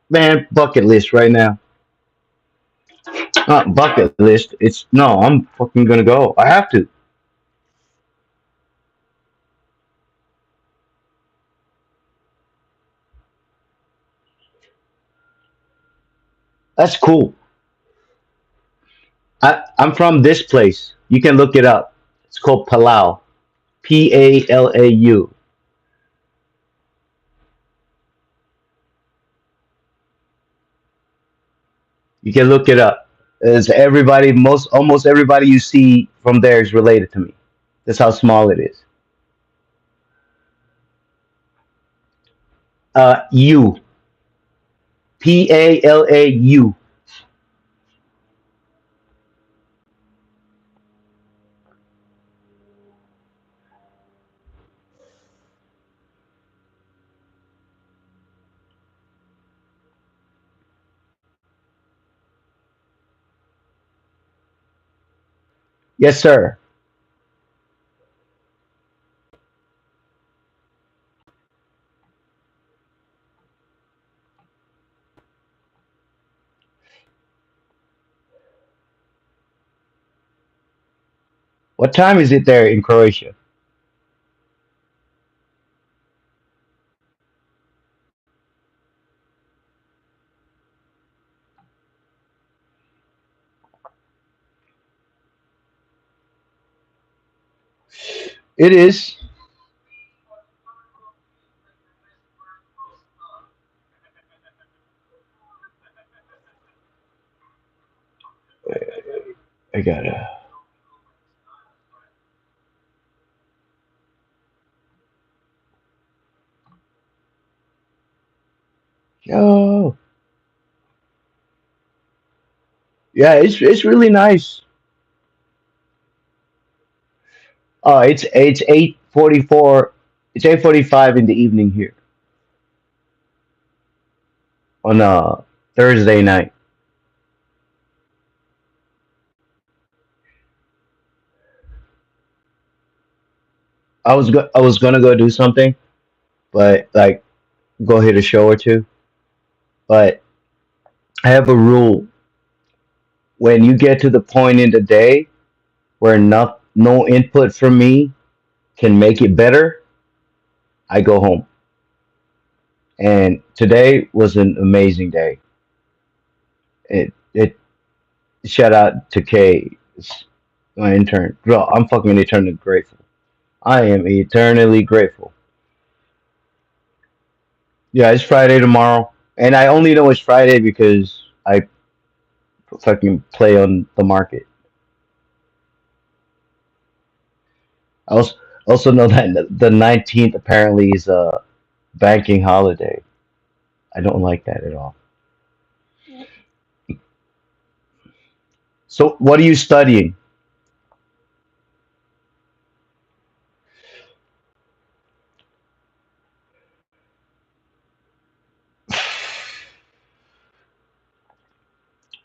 man bucket list right now. Not bucket list. It's no. I'm fucking gonna go. I have to. That's cool. I'm from this place. You can look it up. It's called Palau. Palau. You can look it up. It's everybody, most almost everybody you see from there is related to me. That's how small it is. U. Palau. Yes, sir. What time is it there in Croatia? It is. I gotta. Yo. Yeah, it's really nice. It's 8:44. It's 8:45 in the evening here on Thursday night. I was gonna go do something, but like go hit a show or two. But I have a rule: when you get to the point in the day where no input from me can make it better, I go home. And today was an amazing day. It shout out to Kay, my intern. Bro, I'm fucking eternally grateful. I am eternally grateful. Yeah, it's Friday tomorrow, and I only know it's Friday because I fucking play on the market. I also know that the 19th apparently is a banking holiday. I don't like that at all. So, what are you studying?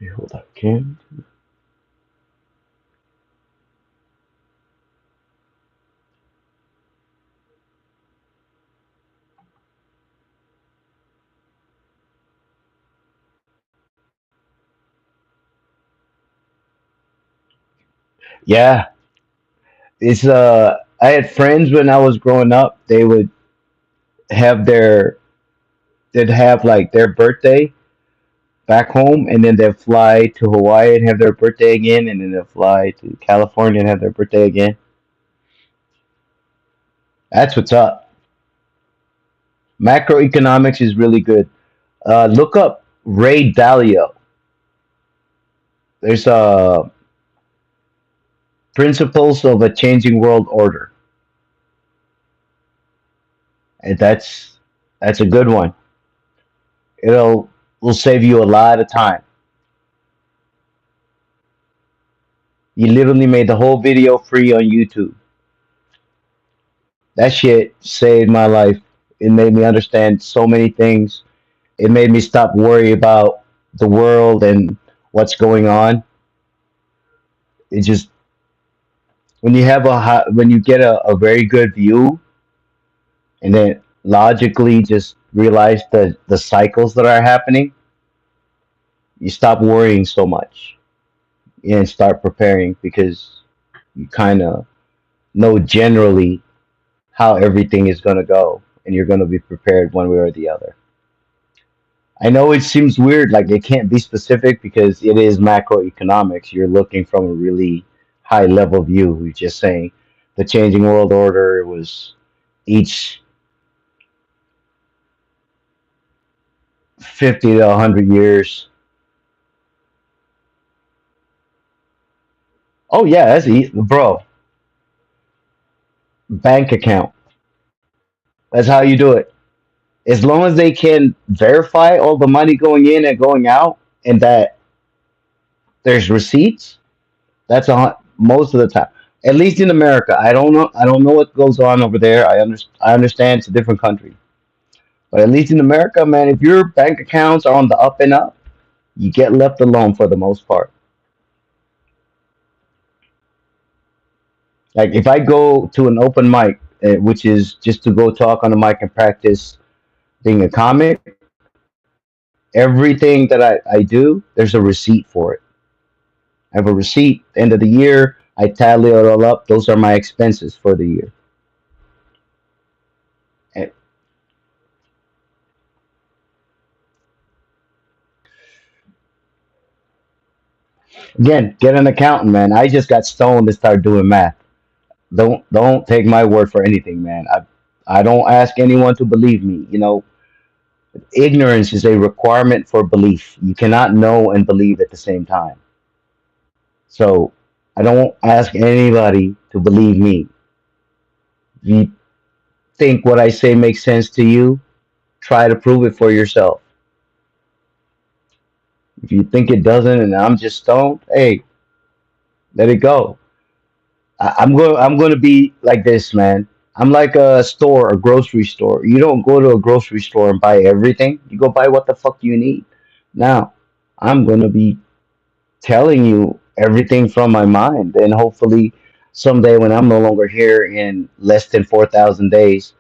Wait, hold up, Kim. Yeah, it's I had friends when I was growing up. They would have their they'd have like their birthday back home, and then they'd fly to Hawaii and have their birthday again, and then they'd fly to California and have their birthday again. That's what's up. Macroeconomics is really good. Look up Ray Dalio. There's principles of a changing world order, and that's a good one. It'll will save you a lot of time. You literally made the whole video free on YouTube. That shit saved my life. It made me understand so many things. It made me stop worry about the world and what's going on. It just when you have when you get a very good view and then logically just realize the cycles that are happening, you stop worrying so much and start preparing because you kind of know generally how everything is going to go and you're going to be prepared one way or the other. I know it seems weird, like it can't be specific because it is macroeconomics. You're looking from a really high level view. You're just saying the changing world order was each 50 to 100 years. Oh, yeah, that's easy. Bro, bank account. That's how you do it. As long as they can verify all the money going in and going out and that there's receipts, that's most of the time. At least in America, I don't know. I don't know what goes on over there. I understand it's a different country, but at least in America, man, if your bank accounts are on the up and up, you get left alone for the most part. Like if I go to an open mic, which is just to go talk on the mic and practice being a comic, everything that I do, there's a receipt for it. I have a receipt. End of the year, I tally it all up. Those are my expenses for the year. And again, get an accountant, man. I just got stoned to start doing math. Don't take my word for anything, man. I don't ask anyone to believe me. You know, ignorance is a requirement for belief. You cannot know and believe at the same time. So I don't ask anybody to believe me. If you think what I say makes sense to you, try to prove it for yourself. If you think it doesn't and I'm just stoned, hey, let it go. I'm going to be like this, man. I'm like a store, a grocery store. You don't go to a grocery store and buy everything. You go buy what the fuck you need. Now, I'm going to be telling you everything from my mind, and hopefully, someday when I'm no longer here in less than 4,000 days,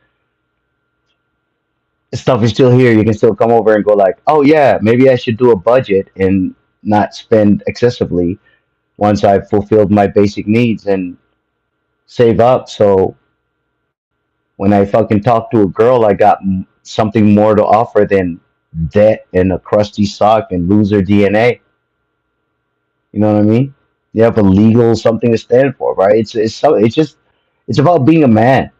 stuff is still here. You can still come over and go like, oh yeah, maybe I should do a budget and not spend excessively once I've fulfilled my basic needs and save up. So when I fucking talk to a girl, I got something more to offer than debt and a crusty sock and loser DNA. You know what I mean? You have a legal something to stand for, right? It's just it's about being a man.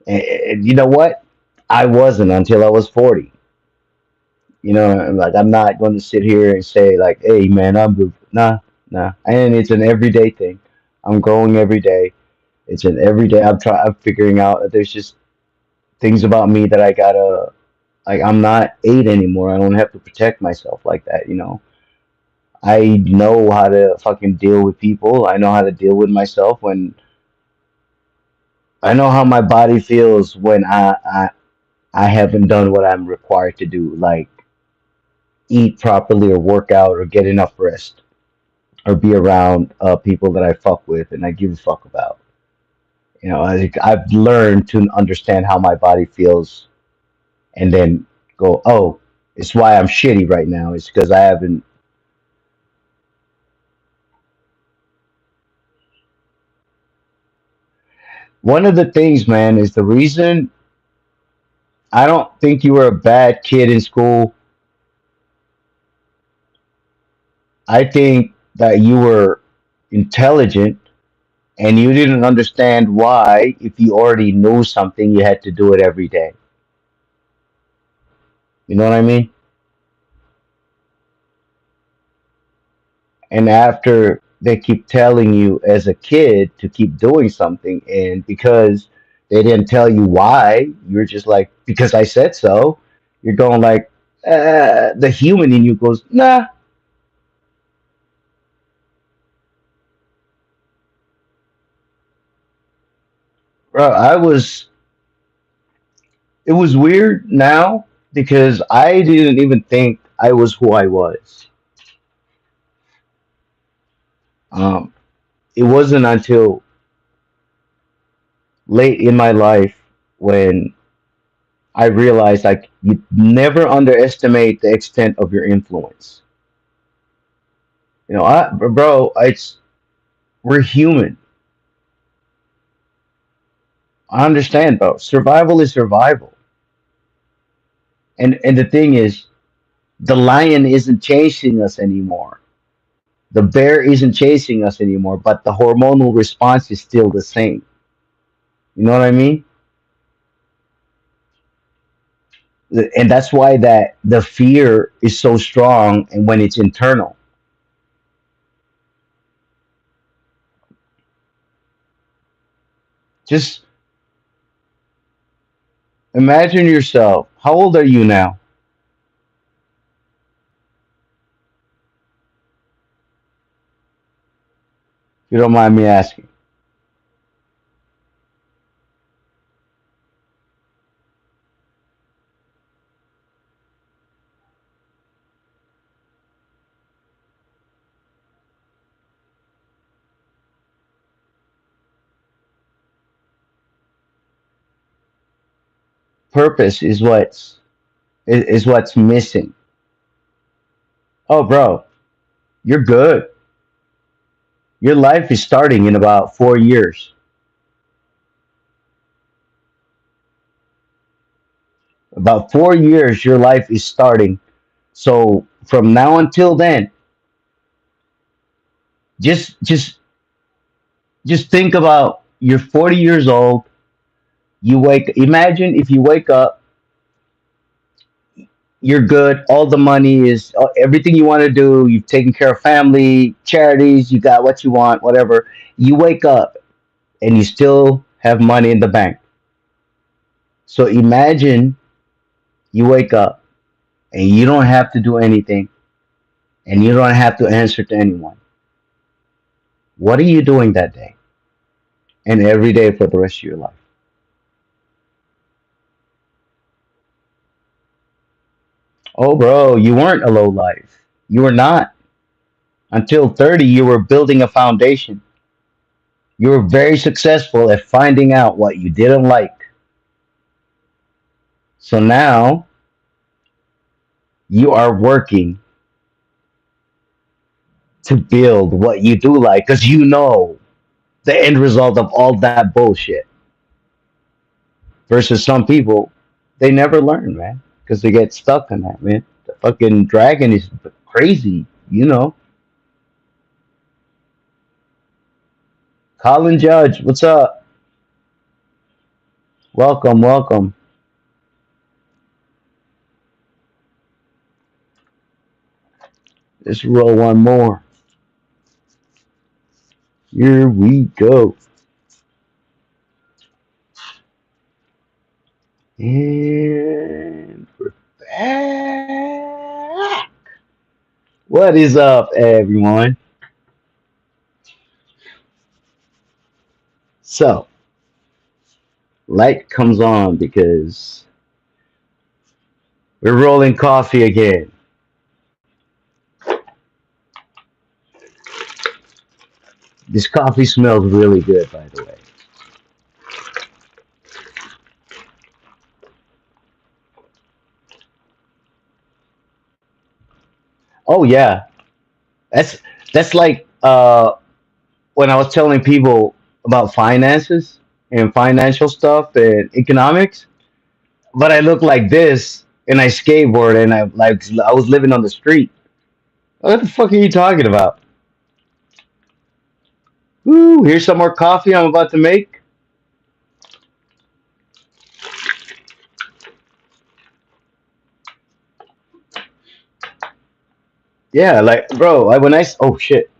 And you know what? I wasn't until I was 40. You know, like I'm not going to sit here and say like, "Hey, man, I'm the nah, nah." And it's an everyday thing. I'm growing every day. It's an everyday. I'm figuring out that there's just things about me that I gotta like. I'm not 8 anymore. I don't have to protect myself like that. You know, I know how to fucking deal with people. I know how to deal with myself when I know how my body feels when I haven't done what I'm required to do, like eat properly or work out or get enough rest or be around people that I fuck with and I give a fuck about. You know, I've learned to understand how my body feels and then go, oh, it's why I'm shitty right now. It's because I haven't. One of the things, man, is the reason I don't think you were a bad kid in school. I think that you were intelligent and you didn't understand why, if you already knew something, you had to do it every day. You know what I mean? And after they keep telling you as a kid to keep doing something, and because they didn't tell you why, you're just like, because I said so, you're going like, the human in you goes, nah, bro, it was weird now because I didn't even think I was who I was. Um, it wasn't until late in my life when I realized like you never underestimate the extent of your influence. You know, bro, it's we're human. I understand, bro. Survival is survival, and the thing is, the lion isn't chasing us anymore. The bear isn't chasing us anymore, but the hormonal response is still the same. You know what I mean? And that's why that the fear is so strong, and when it's internal, just imagine yourself. How old are you now? If you don't mind me asking. Purpose is what's missing. Oh, bro, you're good. Your life is starting in about 4 years. About 4 years, your life is starting. So from now until then, just just just think about you're 40 years old. You wake. Imagine if you wake up, you're good. All the money is everything you want to do. You've taken care of family, charities. You got what you want, whatever. You wake up and you still have money in the bank. So imagine you wake up and you don't have to do anything and you don't have to answer to anyone. What are you doing that day and every day for the rest of your life? Oh, bro, you weren't a low life. You were not. Until 30, you were building a foundation. You were very successful at finding out what you didn't like. So now you are working to build what you do like because you know the end result of all that bullshit. Versus some people, they never learn, man, because they get stuck on that, man. The fucking dragon is crazy, you know. Colin Judge, what's up? Welcome, welcome. Let's roll one more. Here we go. And we're back. What is up, everyone? So, light comes on because we're rolling coffee again. This coffee smells really good, by the way. Oh yeah, that's that's like when I was telling people about finances and financial stuff and economics. But I look like this and I skateboard and I was living on the street. What the fuck are you talking about? Ooh, here's some more coffee I'm about to make. Yeah, like bro, oh shit.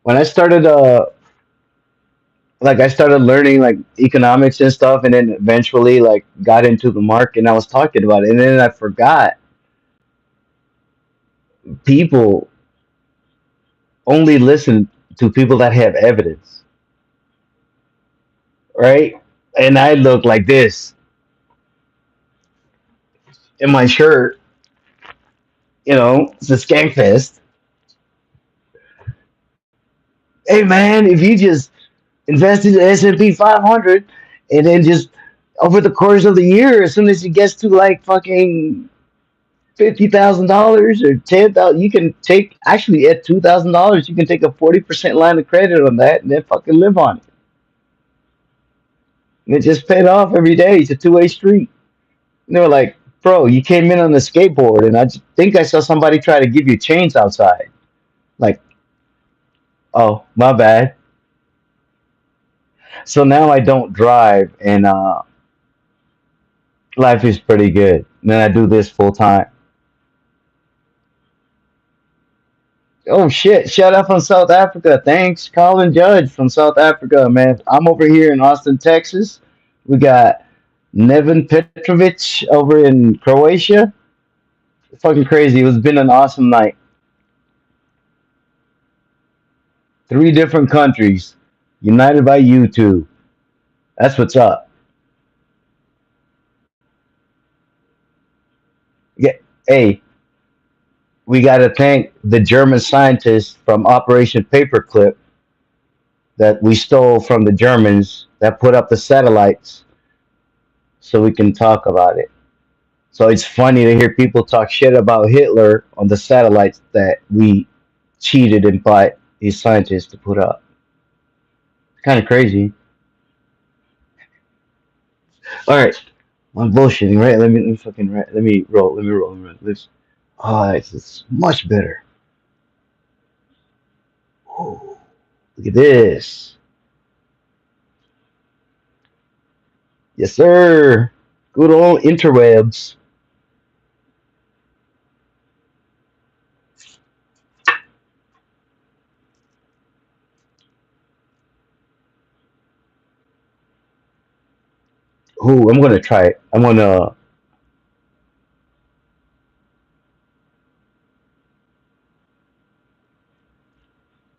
When I started like I started learning like economics and stuff and then eventually like got into the market and I was talking about it and then I forgot people only listen to people that have evidence, right? And I look like this in my shirt, it's a skank fest. Hey man, if you just invested in the S&P 500 and then just over the course of the year, as soon as it gets to like fucking $50,000 or 10,000, you can take actually at $2,000, you can take a 40% line of credit on that and then fucking live on it. And it just paid off every day. It's a two-way street. And they were like, bro, you came in on a skateboard, and I just think I saw somebody try to give you chains outside. Like, oh, my bad. So now I don't drive, and life is pretty good. And then I do this full time. Oh shit! Shout out from South Africa. Thanks, Colin Judge from South Africa, man. I'm over here in Austin, Texas. We got Nevin Petrovic over in Croatia. Fucking crazy. It's been an awesome night. Three different countries, united by YouTube. That's what's up. Yeah, hey, we got to thank the German scientists from Operation Paperclip that we stole from the Germans that put up the satellites so we can talk about it. So it's funny to hear people talk shit about Hitler on the satellites that we cheated and bought these scientists to put up. Kind of crazy. All right, I'm bullshitting, right? Let me fucking let me roll. Let me roll. Let me roll. Let's, oh, it's much better. Ooh, look at this. Yes, sir. Good old interwebs. Ooh, I'm gonna try it. I'm gonna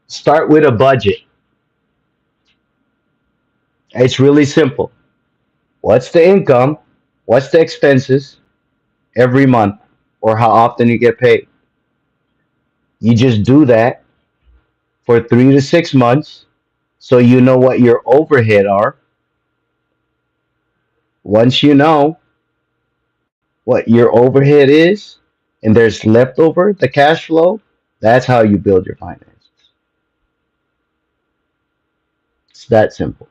start with a budget. It's really simple. What's the income? What's the expenses every month, or how often you get paid? You just do that for 3 to 6 months, so you know what your overhead are. Once you know, what your overhead is, and there's leftover, the cash flow, that's how you build your finances. It's that simple.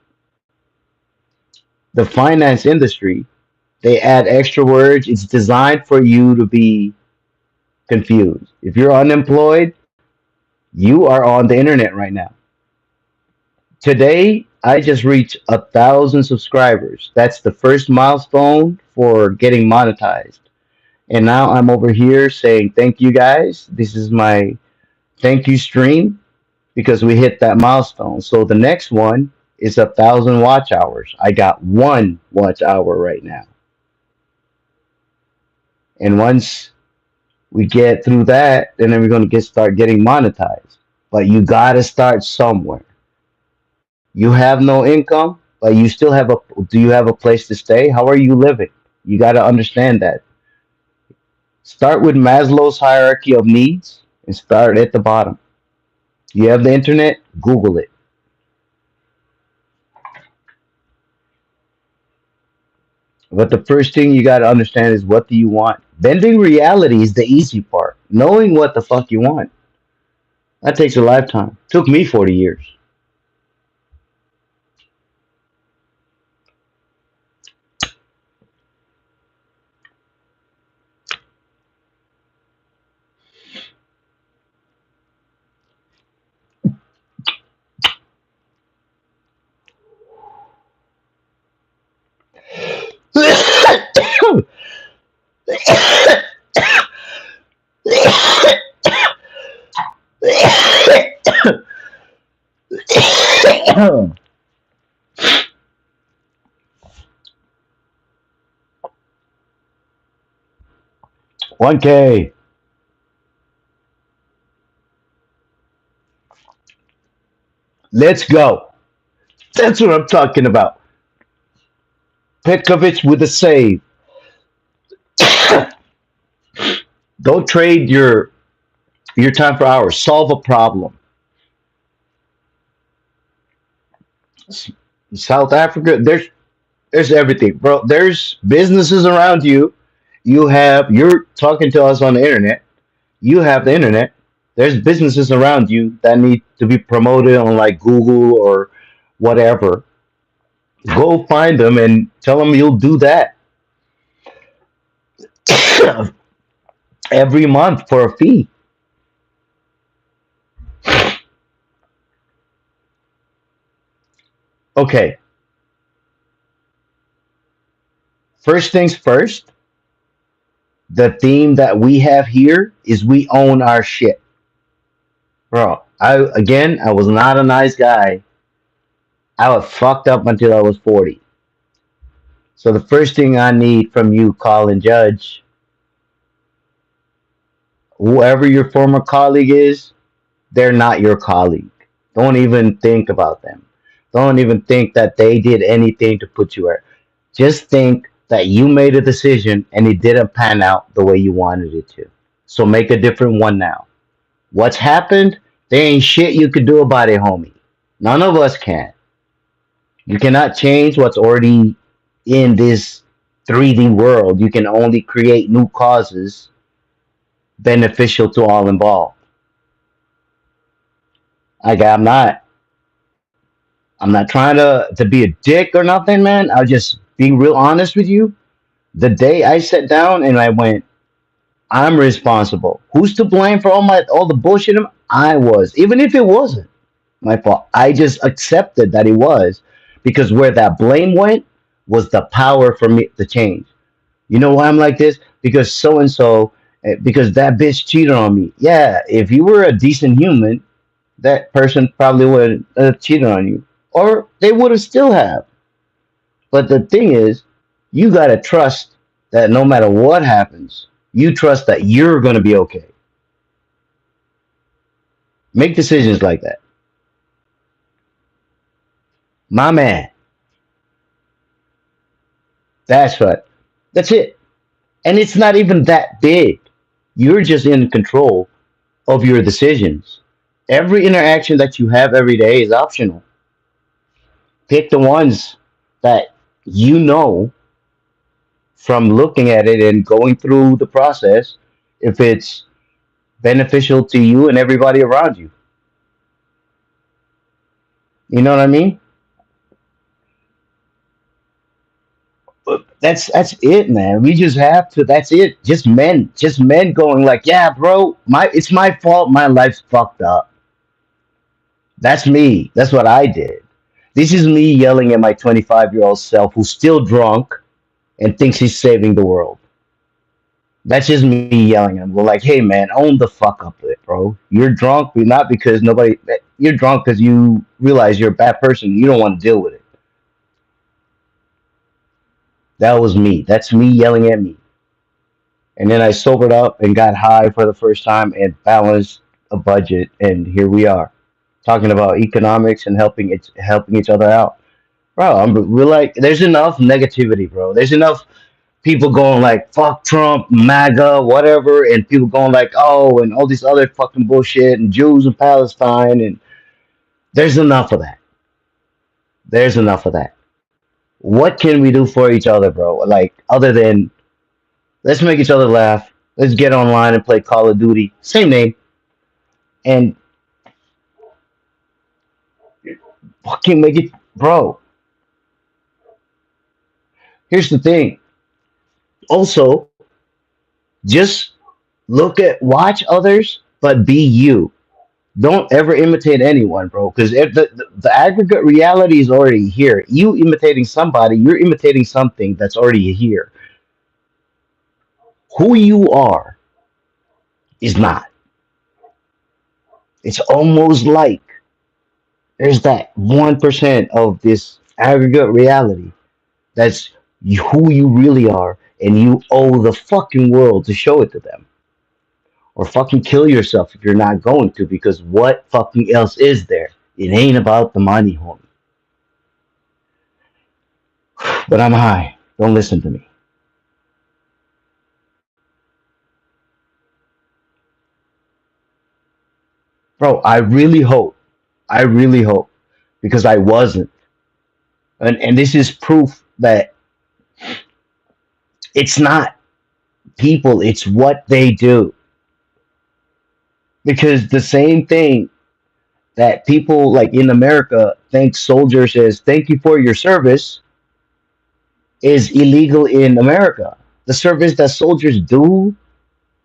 The finance industry, they add extra words. It's designed for you to be confused. If you're unemployed, you are on the internet right now. Today, I just reached 1,000 subscribers. That's the first milestone for getting monetized. And now I'm over here saying, thank you guys. This is my thank you stream because we hit that milestone. So the next one is 1,000 watch hours. I got one watch hour right now. And once we get through that, and then we're going to start getting monetized. But you got to start somewhere. You have no income, but you still have a. Do you have a place to stay? How are you living? You got to understand that. Start with Maslow's hierarchy of needs and start at the bottom. You have the internet, Google it. But the first thing you got to understand is what do you want? Bending reality is the easy part. Knowing what the fuck you want. That takes a lifetime. Took me 40 years. 1K. Let's go. That's what I'm talking about. Petkovic with a save. Don't trade your time for hours. Solve a problem. South Africa, there's everything, bro. There's businesses around you. You're talking to us on the internet. You have the internet. There's businesses around you that need to be promoted on like Google or whatever. Go find them and tell them you'll do that every month for a fee. Okay, first things first, the theme that we have here is we own our shit. Bro, I was not a nice guy. I was fucked up until I was 40. So the first thing I need from you, Colin Judge, whoever your former colleague is, they're not your colleague. Don't even think about them. Don't even think that they did anything to put you there. Just think that you made a decision and it didn't pan out the way you wanted it to. So make a different one now. What's happened? There ain't shit you could do about it, homie. None of us can. You cannot change what's already in this 3D world. You can only create new causes beneficial to all involved. Like I'm not trying to be a dick or nothing, man. I'll just be real honest with you. The day I sat down and I went, I'm responsible. Who's to blame for all the bullshit? I was, even if it wasn't my fault. I just accepted that it was because where that blame went was the power for me to change. You know why I'm like this? Because so and so, because that bitch cheated on me. Yeah, if you were a decent human, that person probably would have cheated on you, or they would have still have. But the thing is, you gotta trust that no matter what happens, you trust that you're gonna be okay. Make decisions like that, my man. That's what. That's it. And it's not even that big. You're just in control of your decisions. Every interaction that you have every day is optional. Pick the ones that you know from looking at it and going through the process if it's beneficial to you and everybody around you. You know what I mean? But that's it, man. We just have to. That's it. Just men going like, yeah, bro, it's my fault. My life's fucked up. That's me. That's what I did. This is me yelling at my 25-year-old self who's still drunk and thinks he's saving the world. That's just me yelling at him. We're like, hey, man, own the fuck up it, bro. You're drunk, but not because nobody. You're drunk because you realize you're a bad person. You don't want to deal with it. That was me. That's me yelling at me. And then I sobered up and got high for the first time and balanced a budget. And here we are talking about economics and helping each other out. Bro, we're like, there's enough negativity, bro. There's enough people going like, fuck Trump, MAGA, whatever. And people going like, oh, and all this other fucking bullshit and Jews and Palestine. And there's enough of that. There's enough of that. What can we do for each other, bro? Like, other than let's make each other laugh. Let's get online and play Call of Duty. Same name. And fucking make it, bro. Here's the thing. Also, just watch others, but be you. Don't ever imitate anyone, bro. Because the aggregate reality is already here. You imitating somebody, you're imitating something that's already here. Who you are is not. It's almost like there's that 1% of this aggregate reality that's who you really are, and you owe the fucking world to show it to them. Or fucking kill yourself if you're not going to, because what fucking else is there? It ain't about the money, homie. But I'm high. Don't listen to me. Bro, I really hope, because I wasn't. And this is proof that it's not people, it's what they do. Because the same thing that people like in America thank soldiers as thank you for your service is illegal in America. The service that soldiers do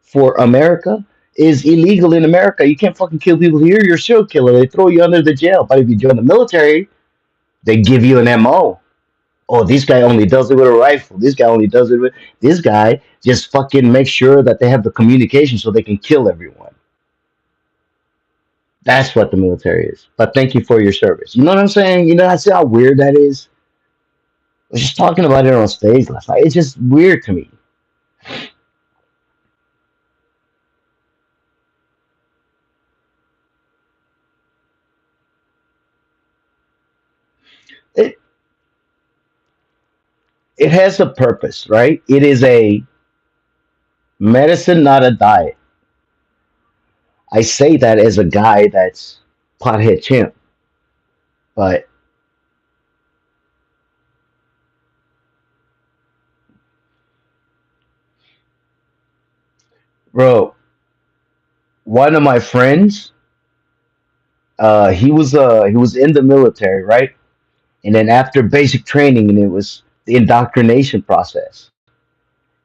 for America is illegal in America. You can't fucking kill people here. You're a serial killer. They throw you under the jail. But if you join the military, they give you an MO. Oh, this guy only does it with a rifle. This guy only does it with. This guy just fucking makes sure that they have the communication so they can kill everyone. That's what the military is. But thank you for your service. You know what I'm saying? You know, I see how weird that is. I was just talking about it on stage last night. It's just weird to me. It it has a purpose, right? It is a medicine, not a diet. I say that as a guy that's pothead chimp, but bro, one of my friends, he was in the military, right? And then after basic training, and it was the indoctrination process.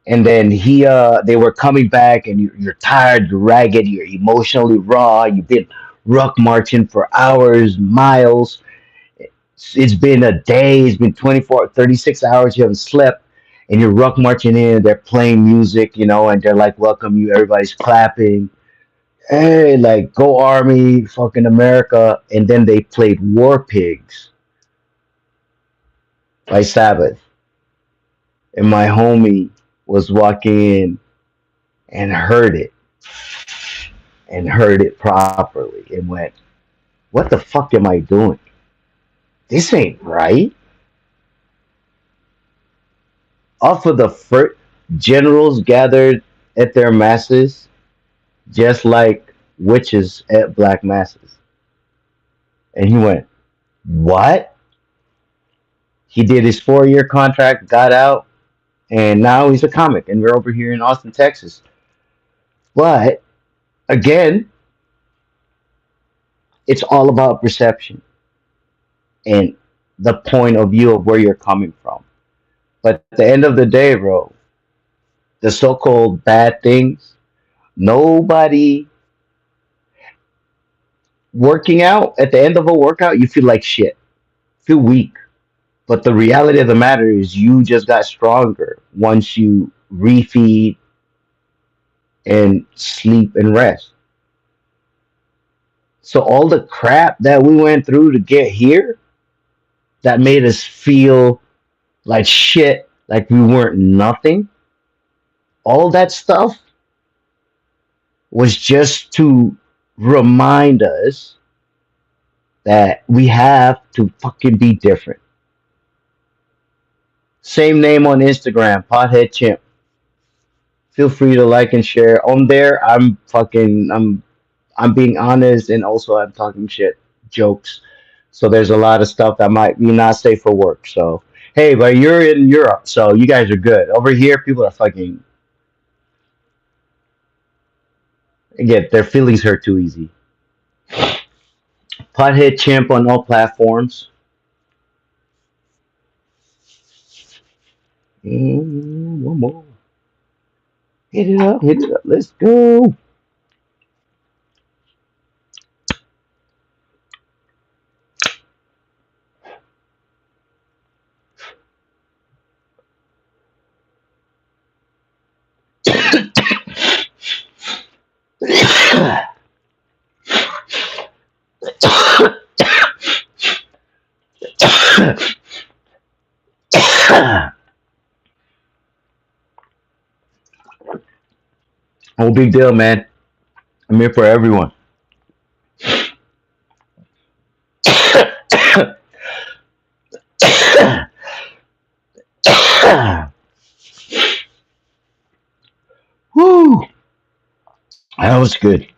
And then they were coming back, and you're tired, you're ragged, you're emotionally raw. You've been ruck marching for hours, miles. It's been a day, it's been 24, 36 hours, you haven't slept, and you're ruck marching in, they're playing music, and they're like, welcome you, everybody's clapping. Hey, like, go Army, fucking America. And then they played War Pigs by Sabbath. And my homie was walking in and heard it properly and went, what the fuck am I doing? This ain't right. Off of the first, generals gathered at their masses just like witches at black masses. And he went, what? He did his 4-year contract, got out, and now he's a comic, and we're over here in Austin, Texas. But again, it's all about perception and the point of view of where you're coming from. But at the end of the day, bro, the so-called bad things, nobody working out at the end of a workout, you feel like shit, feel weak. But the reality of the matter is, you just got stronger once you refeed and sleep and rest. So all the crap that we went through to get here, that made us feel like shit, like we weren't nothing. All that stuff was just to remind us that we have to fucking be different. Same name on Instagram, Pothead Chimp. Feel free to like and share. On there, I'm being honest, and also I'm talking shit, jokes. So there's a lot of stuff that might be not safe for work. So hey, but you're in Europe, so you guys are good. Over here, people are fucking get their feelings hurt too easy. Pothead Chimp on all platforms. One more. Hit it up, hit it up. Let's go. No big deal, man. I'm here for everyone. Woo! That was good.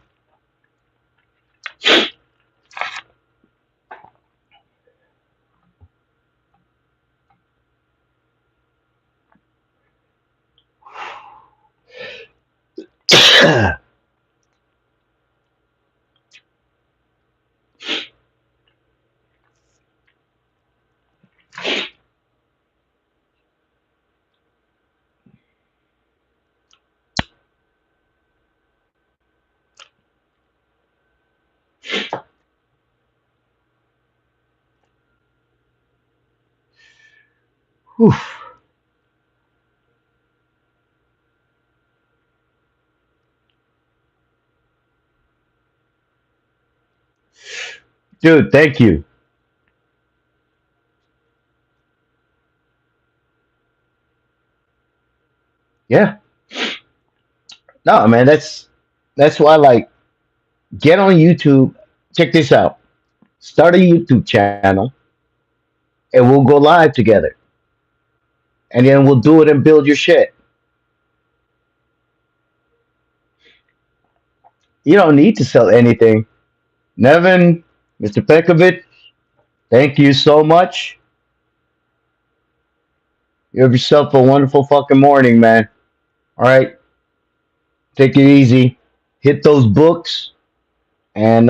Whew. Dude, thank you. Yeah. No, man, that's why like get on YouTube, check this out. Start a YouTube channel and we'll go live together. And then we'll do it and build your shit. You don't need to sell anything. Nevin, Mr. Pekovic, thank you so much. You have yourself a wonderful fucking morning, man. All right, take it easy. Hit those books, and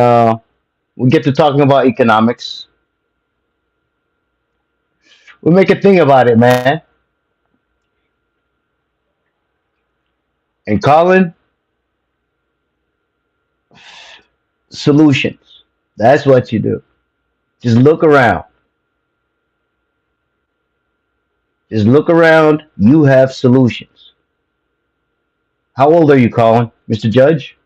we get to talking about economics. We make a thing about it, man. And Colin, solutions. That's what you do. Just look around. Just look around. You have solutions. How old are you, Colin? Mr. Judge?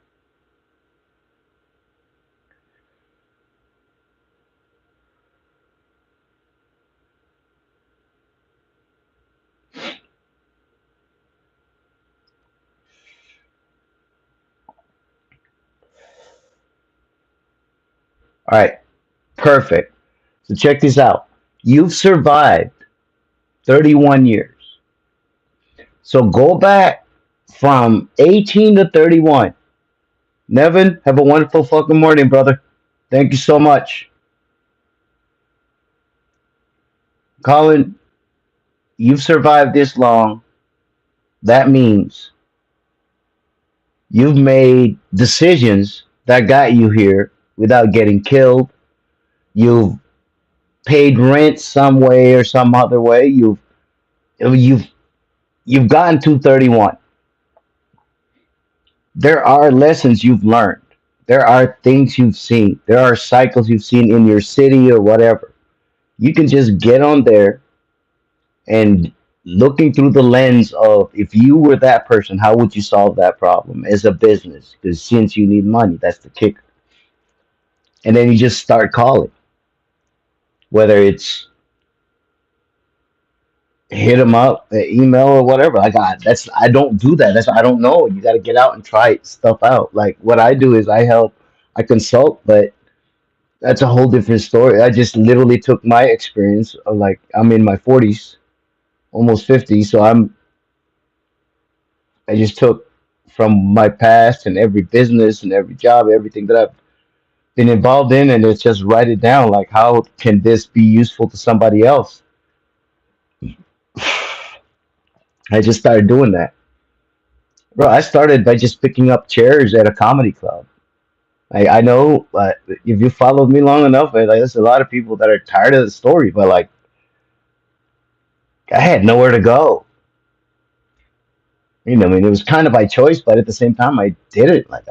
All right, perfect. So check this out. You've survived 31 years. So go back from 18 to 31. Nevin, have a wonderful fucking morning, brother. Thank you so much. Colin, you've survived this long. That means you've made decisions that got you here without getting killed. You've paid rent some way or some other way. You've you've gotten 231. There are lessons you've learned. There are things you've seen. There are cycles you've seen in your city or whatever. You can just get on there and looking through the lens of if you were that person, how would you solve that problem as a business? Because since you need money, that's the kicker. And then you just start calling, whether it's hit them up, email or whatever. I don't do that. That's I don't know. You got to get out and try stuff out. Like what I do is I consult, but that's a whole different story. I just literally took my experience of like I'm in my 40s, almost 50, so I just took from my past and every business and every job, everything that I've been involved in, and it's just write it down. Like, how can this be useful to somebody else? I just started doing that. Bro, I started by just picking up chairs at a comedy club. I know if you followed me long enough, like, there's a lot of people that are tired of the story, but like, I had nowhere to go. I mean, it was kind of by choice, but at the same time, I did it. Like,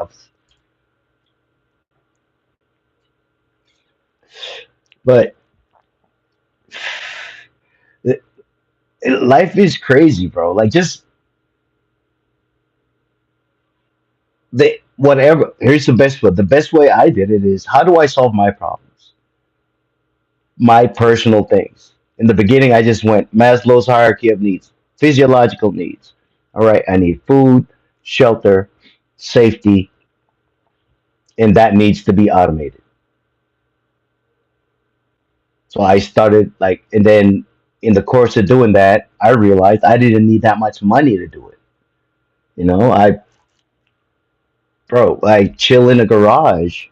but it, life is crazy, bro. Like, just whatever. Here's the best way. The best way I did it is how do I solve my problems, my personal things. In the beginning, I just went Maslow's hierarchy of needs, physiological needs. All right, I need food, shelter, safety, and that needs to be automated. So I started like, and then in the course of doing that, I realized I didn't need that much money to do it. I chill in a garage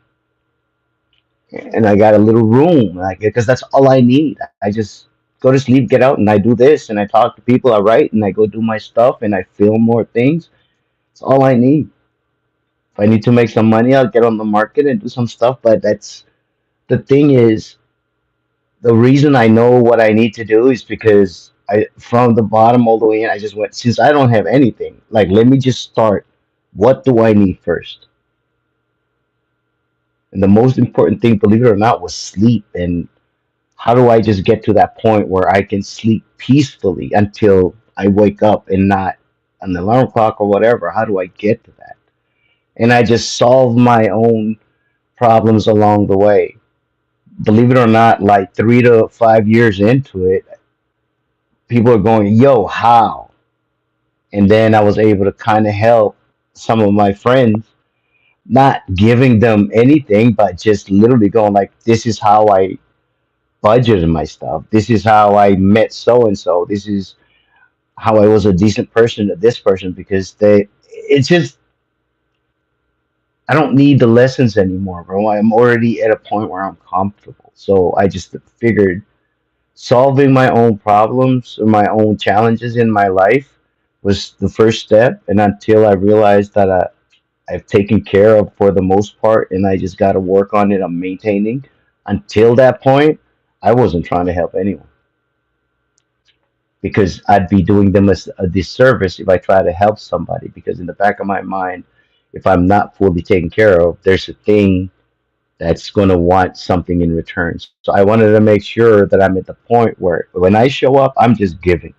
and I got a little room, like, because that's all I need. I just go to sleep, get out, and I do this, and I talk to people, I write, and I go do my stuff, and I film more things. It's all I need. If I need to make some money, I'll get on the market and do some stuff. But that's the thing is, the reason I know what I need to do is because from the bottom all the way in, I just went, since I don't have anything, like, let me just start. What do I need first? And the most important thing, believe it or not, was sleep. And how do I just get to that point where I can sleep peacefully until I wake up and not an alarm clock or whatever? How do I get to that? And I just solve my own problems along the way. Believe it or not, like 3 to 5 years into it, people are going, yo, how? And then I was able to kind of help some of my friends, not giving them anything, but just literally going, like, this is how I budgeted my stuff. This is how I met so and so. This is how I was a decent person to this person because it's just, I don't need the lessons anymore, bro. I'm already at a point where I'm comfortable. So I just figured solving my own problems or my own challenges in my life was the first step. And until I realized that I've taken care of for the most part and I just got to work on it, I'm maintaining. Until that point, I wasn't trying to help anyone because I'd be doing them a disservice if I try to help somebody. Because in the back of my mind, if I'm not fully taken care of, there's a thing that's going to want something in return. So I wanted to make sure that I'm at the point where when I show up, I'm just giving,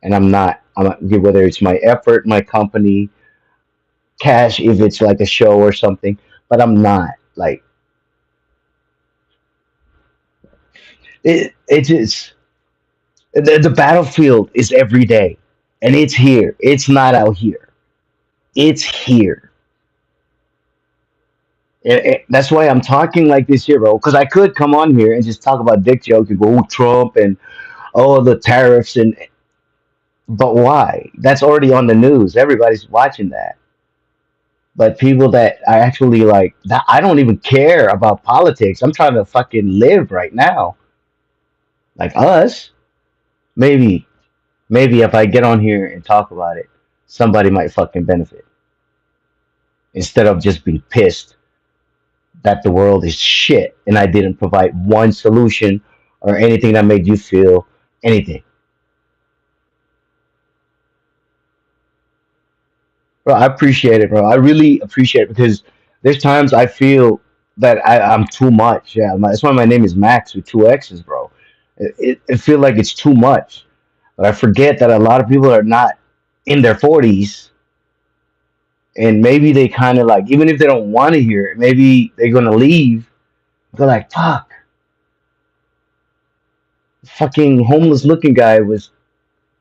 and whether it's my effort, my company, cash, if it's like a show or something, but I'm not like it. It's just the battlefield is every day, and it's here. It's not out here. It's here. That's why I'm talking like this here, bro. Because I could come on here and just talk about dick jokes and go, "Ooh, Trump and oh, the tariffs," and but why? That's already on the news. Everybody's watching that. But people that I actually like, that I don't even care about politics. I'm trying to fucking live right now, like us, maybe. Maybe if I get on here and talk about it, somebody might fucking benefit instead of just be pissed that the world is shit and I didn't provide one solution or anything that made you feel anything. Bro, I appreciate it, bro. I really appreciate it because there's times I feel that I'm too much. Yeah, that's why my name is Max with two X's, bro. It feel like it's too much, but I forget that a lot of people are not in their 40s, and maybe they kind of like, even if they don't want to hear it, maybe they're gonna leave. They're like, "Fuck, fucking homeless looking guy was.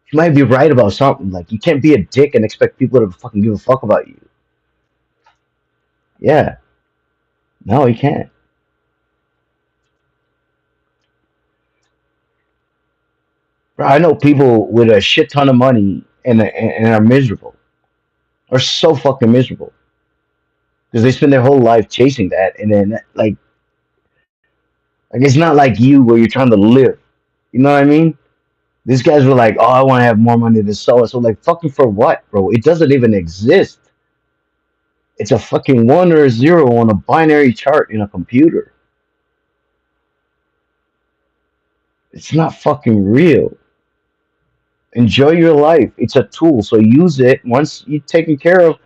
He might be right about something. Like, you can't be a dick and expect people to fucking give a fuck about you. Yeah, no, you can't." Bro, I know people with a shit ton of money and are miserable, are so fucking miserable because they spend their whole life chasing that, and then like it's not like you where you're trying to live. You know what I mean? These guys were like, "Oh, I want to have more money than so and so." Like, fucking for what, bro? It doesn't even exist. It's a fucking one or a zero on a binary chart in a computer. It's not fucking real. Enjoy your life. It's a tool, so use it. Once you've taken care of,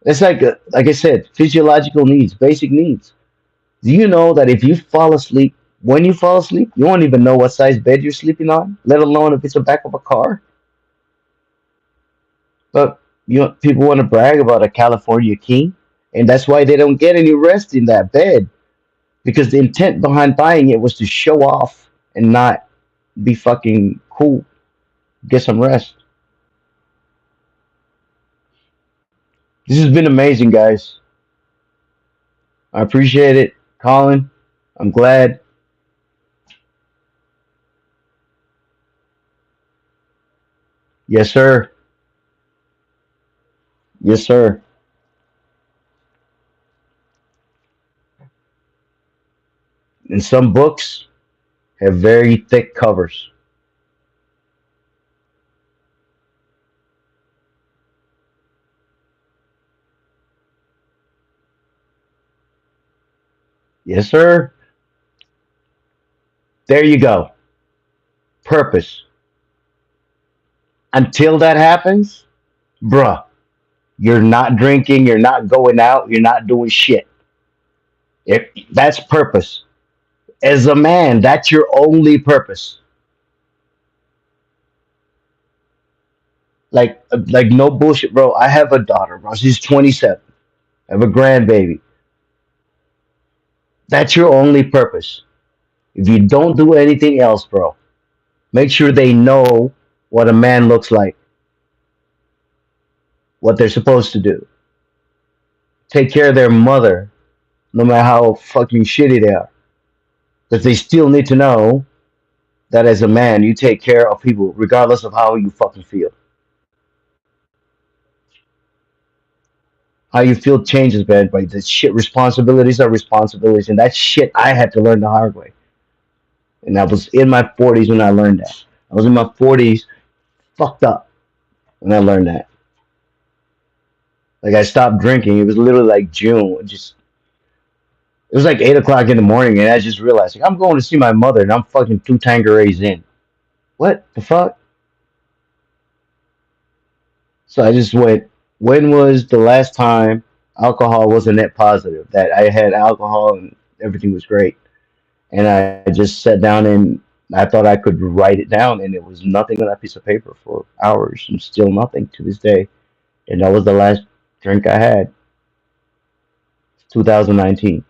it's like I said, physiological needs, basic needs. Do you know that if you fall asleep, when you fall asleep, you won't even know what size bed you're sleeping on, let alone if it's the back of a car? But people want to brag about a California king, and that's why they don't get any rest in that bed because the intent behind buying it was to show off and not be fucking cool. Get some rest. This has been amazing, guys. I appreciate it, Colin. I'm glad. Yes, sir. Yes, sir. And some books have very thick covers. Yes, sir. There you go. Purpose. Until that happens, bruh, you're not drinking, you're not going out, you're not doing shit. If that's purpose. As a man, that's your only purpose. Like no bullshit, bro. I have a daughter, bro. She's 27. I have a grandbaby. That's your only purpose. If you don't do anything else, bro, make sure they know what a man looks like, what they're supposed to do. Take care of their mother, no matter how fucking shitty they are. Because they still need to know that as a man, you take care of people regardless of how you fucking feel. How you feel changes, man. But the shit, responsibilities are responsibilities, and that shit I had to learn the hard way. And I was in my 40s when I learned that. I was in my 40s, fucked up when I learned that. Like I stopped drinking. It was literally like June. It was like 8 o'clock in the morning, and I just realized like I'm going to see my mother, and I'm fucking two Tanquerays in. What the fuck? So I just went. When was the last time alcohol was a net positive? That I had alcohol and everything was great, and I just sat down and I thought I could write it down, and it was nothing on that piece of paper for hours, and still nothing to this day. And that was the last drink I had, 2019,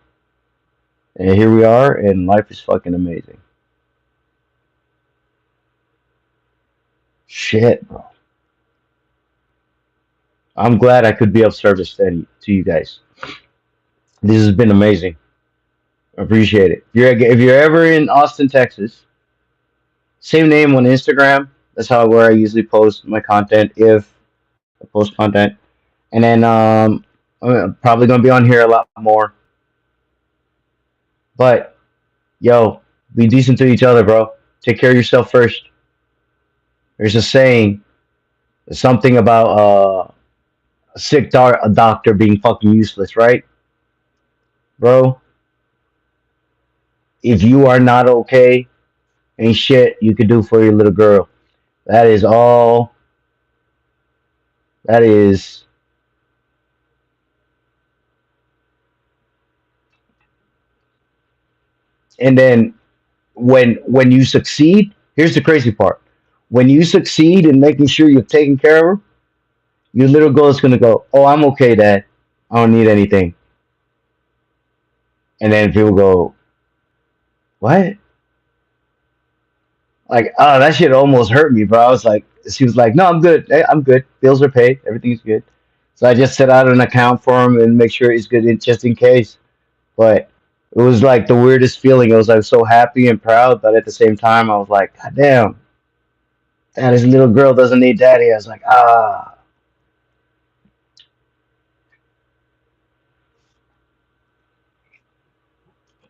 and here we are, and life is fucking amazing. Shit, bro. I'm glad I could be of service to you guys. This has been amazing. I appreciate it. If you're ever in Austin, Texas, same name on Instagram. That's how where I usually post my content if I post content. And then I'm probably gonna be on here a lot more. But yo, be decent to each other, bro. Take care of yourself first. There's a saying, something about a a doctor being fucking useless, right, bro? If you are not okay, ain't shit you could do for your little girl. That is all. That is, and then when you succeed, here's the crazy part. When you succeed in making sure you're taking care of her, your little girl is gonna go, "Oh, I'm okay, Dad. I don't need anything." And then people go, "What?" Like, oh, that shit almost hurt me, bro. I was like, she was like, "No, I'm good. I'm good. Bills are paid. Everything's good." So I just set out an account for him and make sure he's good, just in case. But it was like the weirdest feeling. It was like so happy and proud, but at the same time, I was like, "God damn, that his little girl doesn't need daddy." I was like, ah,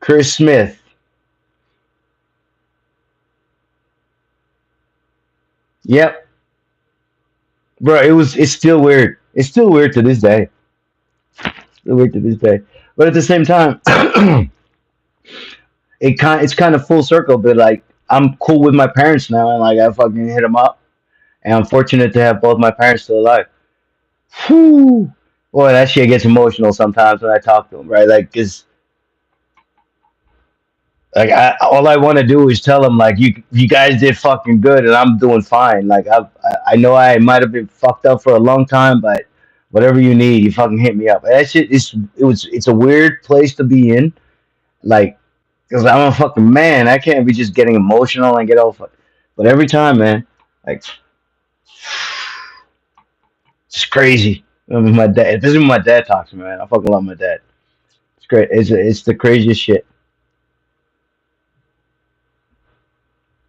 Chris Smith. Yep, bro. It's still weird. It's still weird to this day. Still weird to this day. But at the same time, it's kind of full circle. But like, I'm cool with my parents now, and like I fucking hit them up, and I'm fortunate to have both my parents still alive. Whew. Boy, that shit gets emotional sometimes when I talk to them, right? Like, cause like all I want to do is tell them like you guys did fucking good and I'm doing fine. Like I know I might have been fucked up for a long time, but whatever you need, you fucking hit me up. That shit is it's a weird place to be in, like because I'm a fucking man. I can't be just getting emotional and get all. But every time, man, like it's crazy. I mean, my dad, this is when my dad talks to me, man. I fucking love my dad. It's great. It's the craziest shit.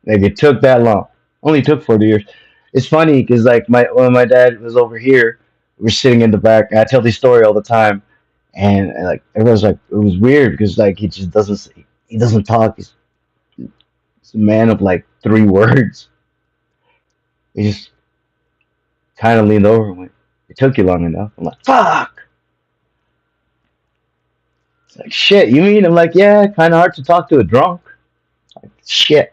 Like it took that long. Only took 40 years. It's funny because like when my dad was over here, we are sitting in the back. And I tell this story all the time, and like everyone's like it was weird because like he doesn't talk. He's a man of like three words. He just kind of leaned over and went, "It took you long enough." I'm like, "Fuck." It's like shit. You mean? I'm like, yeah, kind of hard to talk to a drunk. Like, shit.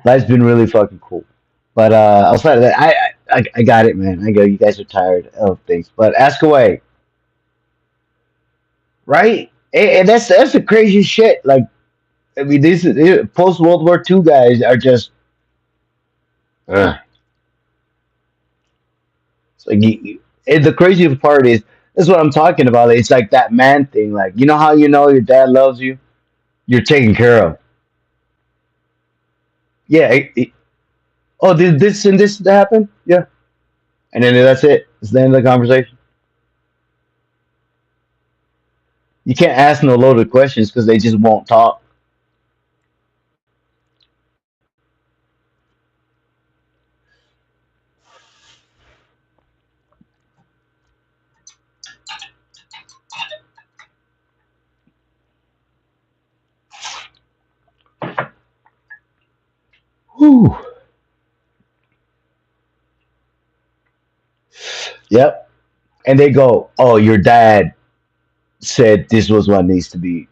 Life's been really fucking cool. But outside of that, I got it, man. I go. You guys are tired of things, but ask away, right? And that's the craziest shit. Like I mean, these post World War II guys are just. Uh, it's like and the craziest part is that's what I'm talking about. It's like that man thing. Like you know how you know your dad loves you, you're taken care of. Yeah. Oh, did this and this happen? Yeah. And then that's it. It's the end of the conversation. You can't ask no loaded questions because they just won't talk. Whew. Yep. And they go, "Oh, your dad said this was what needs to be."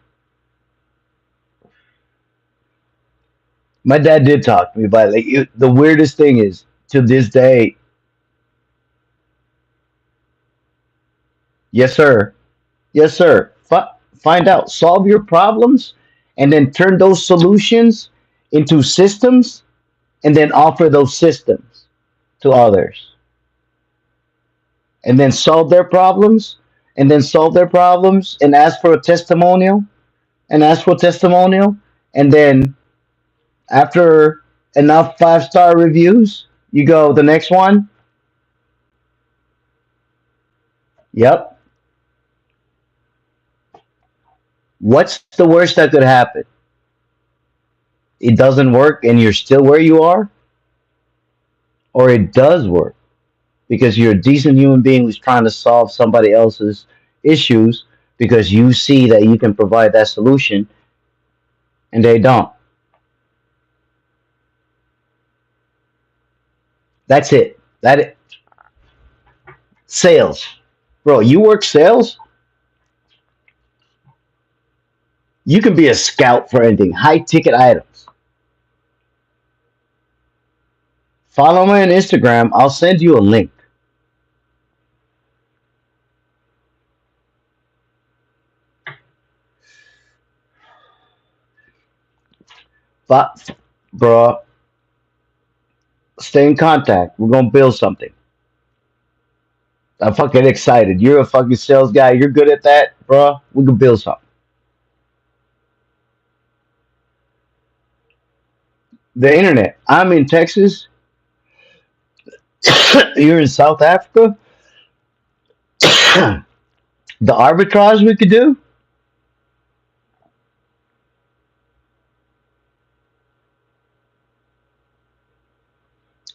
My dad did talk to me, but like the weirdest thing is to this day, yes sir, yes sir. Find out, solve your problems, and then turn those solutions into systems, and then offer those systems to others, and then solve their problems, and then solve their problems, and ask for a testimonial, and ask for a testimonial, and then after enough 5-star reviews, you go the next one. Yep. What's the worst that could happen? It doesn't work and you're still where you are, or it does work because you're a decent human being who's trying to solve somebody else's issues because you see that you can provide that solution and they don't. That's it. Sales. Bro, you work sales, you can be a scout for anything. High ticket items. Follow me on Instagram. I'll send you a link. But, bro, stay in contact. We're gonna build something. I'm fucking excited. You're a fucking sales guy. You're good at that, bro. We can build something. The internet. I'm in Texas. You're in South Africa. The arbitrage we could do.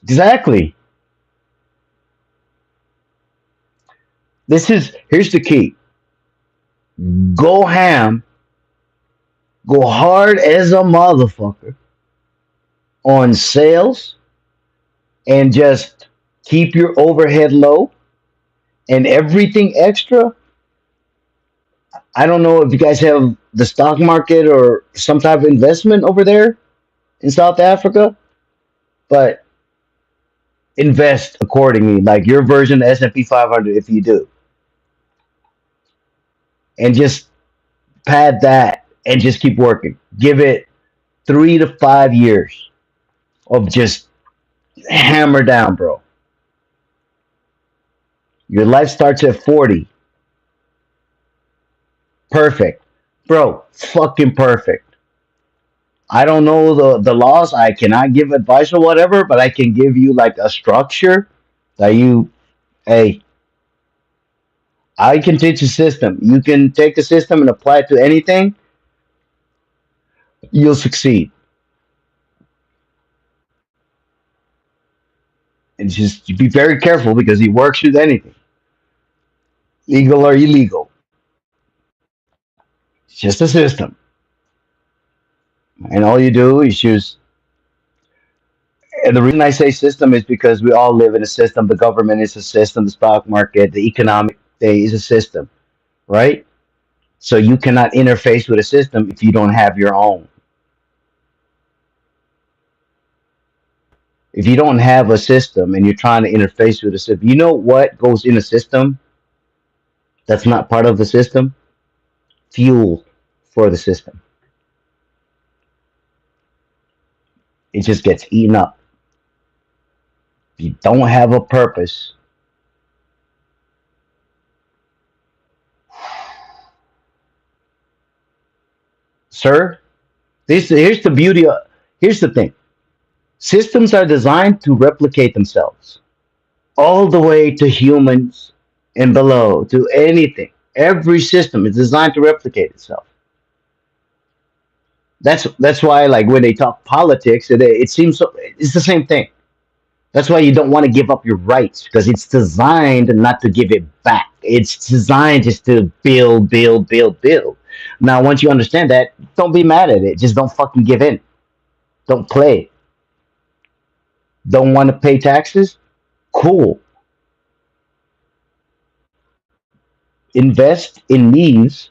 Exactly. Here's the key. Go ham, go hard as a motherfucker on sales and just keep your overhead low and everything extra. I don't know if you guys have the stock market or some type of investment over there in South Africa, but invest accordingly, like your version of S&P 500 if you do. And just pad that and just keep working. Give it 3 to 5 years of just hammer down, bro. Your life starts at 40. Perfect. Bro, fucking perfect. I don't know the laws. I cannot give advice or whatever, but I can give you like a structure that hey, I can teach a system. You can take a system and apply it to anything, you'll succeed. And just be very careful because he works with anything, legal or illegal. It's just a system. And all you do is just, and the reason I say system is because we all live in a system. The government is a system, the stock market, the economic day is a system, right? So you cannot interface with a system if you don't have your own. If you don't have a system and you're trying to interface with a system, you know what goes in a system that's not part of the system? Fuel for the system. It just gets eaten up. If you don't have a purpose, sir, here's the beauty of, here's the thing. Systems are designed to replicate themselves all the way to humans and below to anything. Every system is designed to replicate itself. That's why like when they talk politics, it seems so, it's the same thing. That's why you don't want to give up your rights because it's designed not to give it back. It's designed just to build, build, build, build. Now, once you understand that, don't be mad at it. Just don't fucking give in. Don't play. Don't want to pay taxes? Cool. Invest in these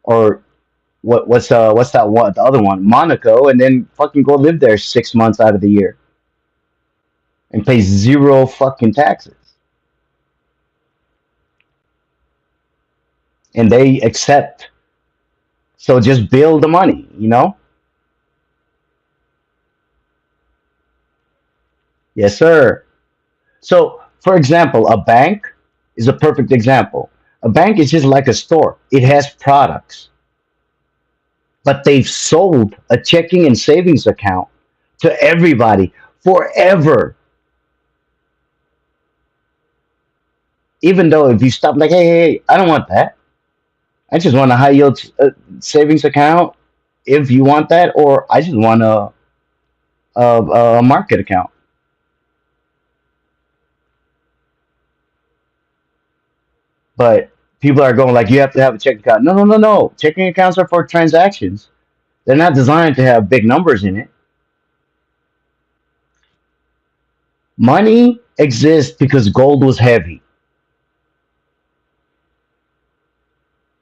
or what's that one, the other one, Monaco, and then fucking go live there 6 months out of the year and pay zero fucking taxes. And they accept. So just build the money. Yes, sir. So, for example, a bank is a perfect example. A bank is just like a store. It has products, but they've sold a checking and savings account to everybody forever. Even though if you stop, like, hey, I don't want that. I just want a high yield savings account. If you want that, or I just want a market account. But People are going like, you have to have a checking account. No, no, no, no. Checking accounts are for transactions. They're not designed to have big numbers in it. Money exists because gold was heavy.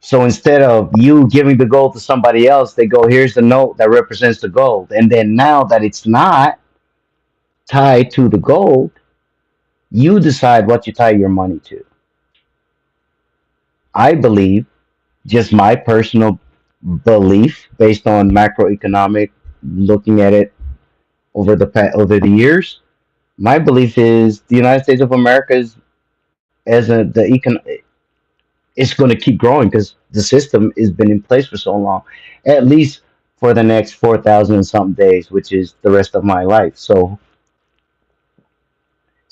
So instead of you giving the gold to somebody else, they go, here's the note that represents the gold. And then now that it's not tied to the gold, you decide what you tie your money to. I believe, just my personal belief based on macroeconomic, looking at it over the years, my belief is the United States of America is as a the econ it's going to keep growing because the system has been in place for so long, at least for the next 4,000 and something days, which is the rest of my life. So,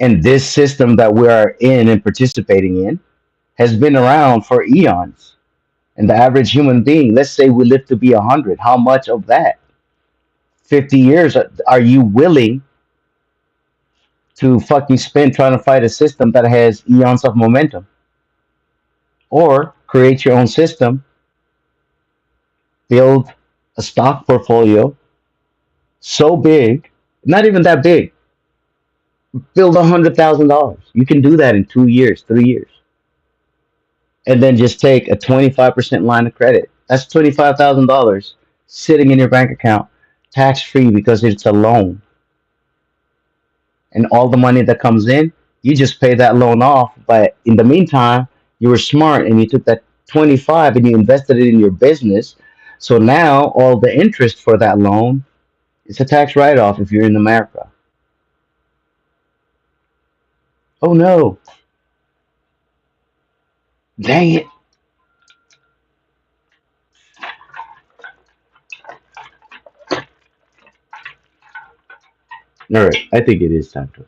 and this system that we are in and participating in has been around for eons. And the average human being, let's say we live to be 100, how much of that 50 years are you willing to fucking spend trying to fight a system that has eons of momentum? Or create your own system, build a stock portfolio so big, not even that big, build $100,000. You can do that in 2 years, 3 years, and then just take a 25% line of credit. That's $25,000 sitting in your bank account, tax free because it's a loan, and all the money that comes in, you just pay that loan off. But in the meantime, you were smart and you took that 25 and you invested it in your business. So now all the interest for that loan is a tax write off if you're in America. Oh no, dang it. All right, I think it is time to.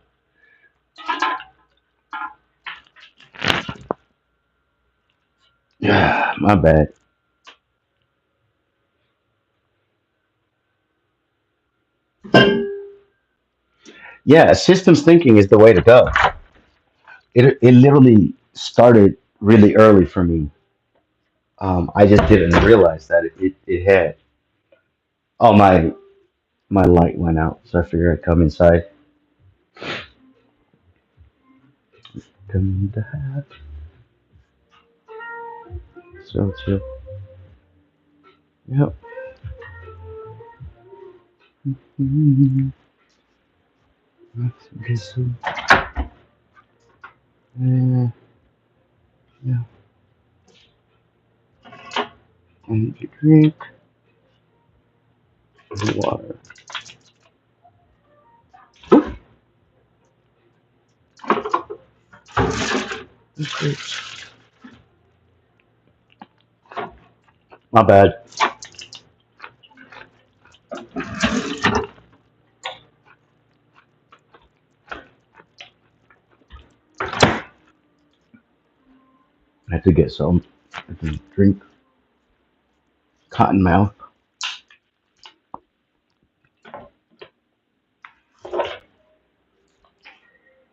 My bad. Yeah, systems thinking is the way to go. It literally started really early for me. I just didn't realize that it had. Oh, my light went out, so I figured I'd come inside. Come to have so chill. Yep. Mm, this yeah, I need to drink water. My bad. I have to get some. I can drink cotton mouth.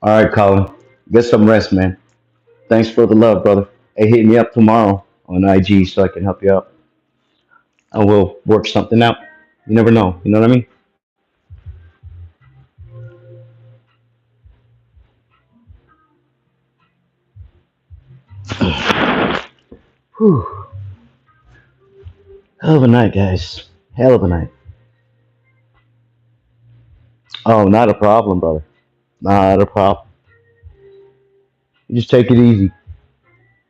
All right, Colin. Get some rest, man. Thanks for the love, brother. Hey, hit me up tomorrow on IG so I can help you out. And we'll work something out. You never know. You know what I mean? Whew. Hell of a night, guys. Hell of a night. Oh, not a problem, brother. Not a problem. You just take it easy.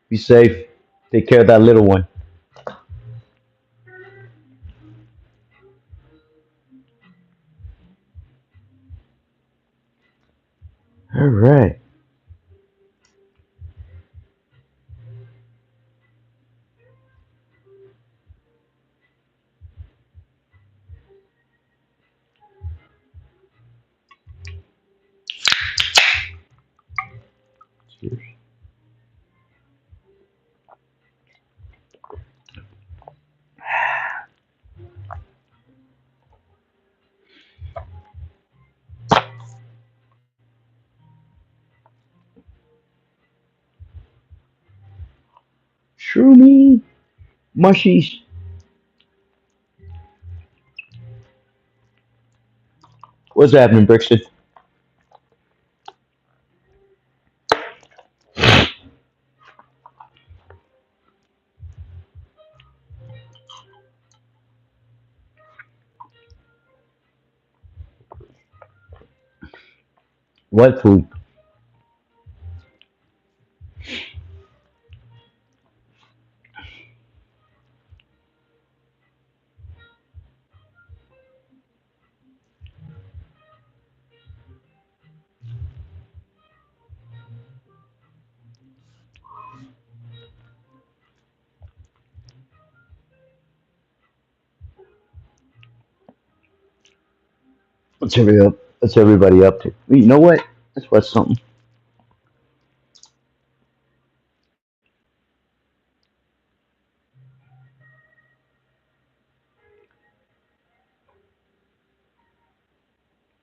Be safe. Take care of that little one. All right. Cheers. Shroomy, mushies. What's happening, Brixton? What food? What's everybody up to? You know what? Let's watch something.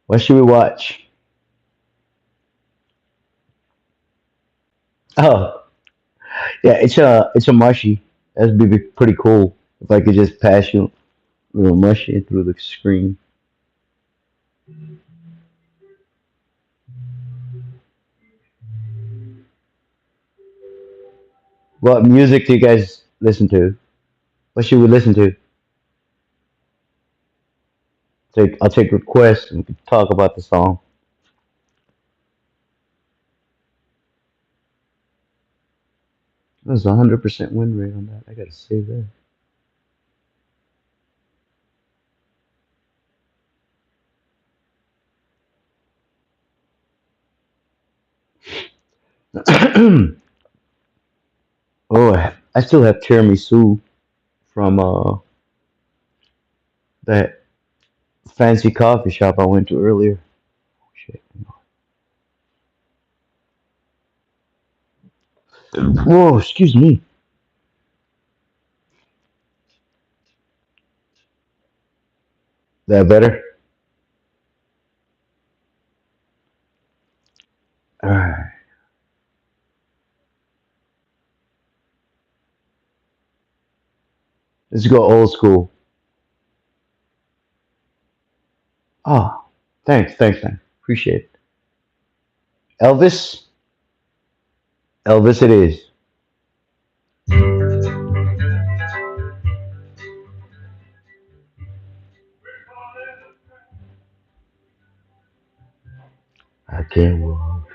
What should we watch? Oh, yeah, it's a mushy. That'd be pretty cool if I could just pass you a little mushy through the screen. What music do you guys listen to? What should we listen to? I'll take requests and we can talk about the song. There's a 100% win rate on that. I gotta save that. Oh, I still have tiramisu from that fancy coffee shop I went to earlier. Shit. Whoa, excuse me. That better? All right, let's go old school. Oh, thanks, man. Appreciate it. Elvis, Elvis, it is. I can't walk.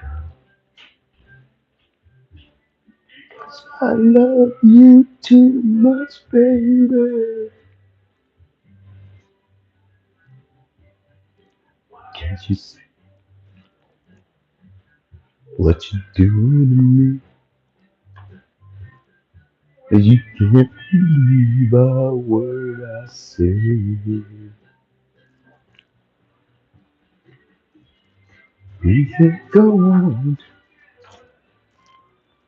I love you too much, baby. Can't you see what you doing to me? You can't believe a word I say. We can go on.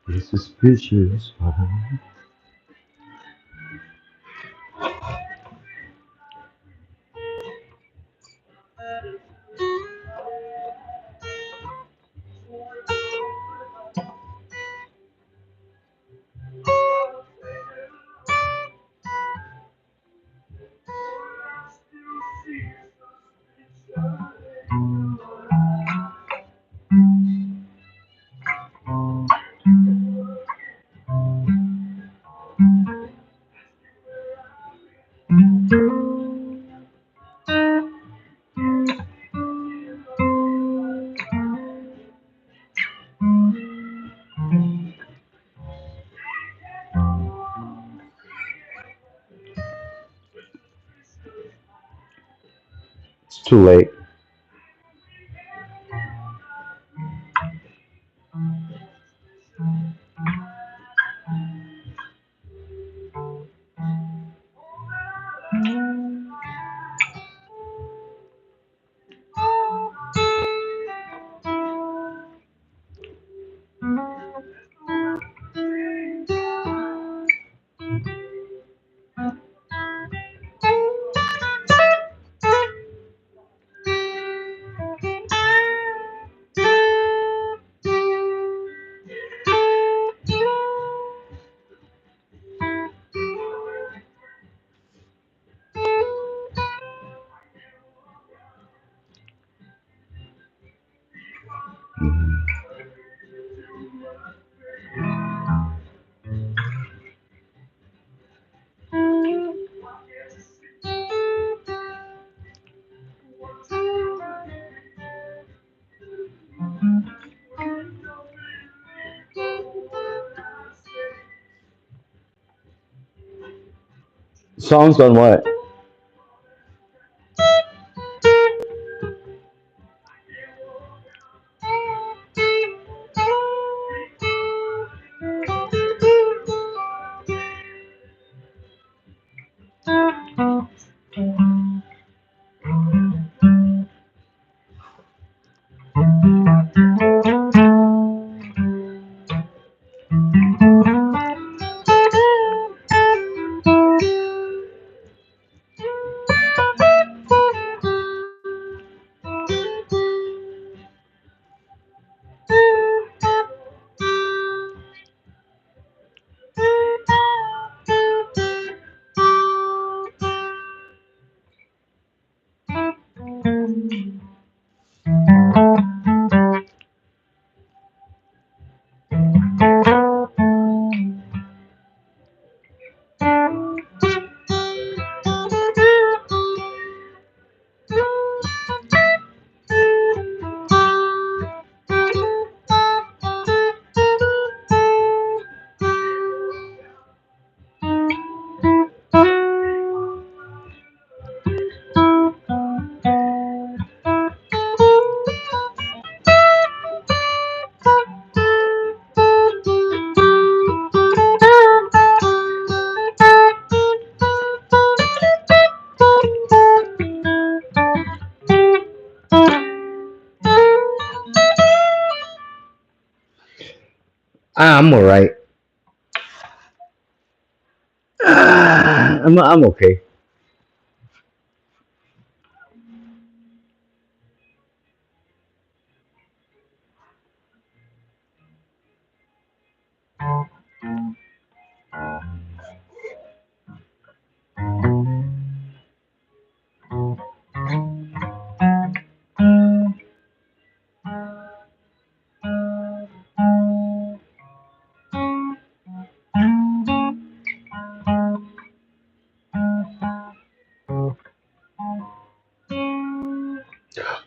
It's suspicious. It's too late. Mhm. Songs on what? I'm alright. I'm okay.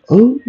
Oh,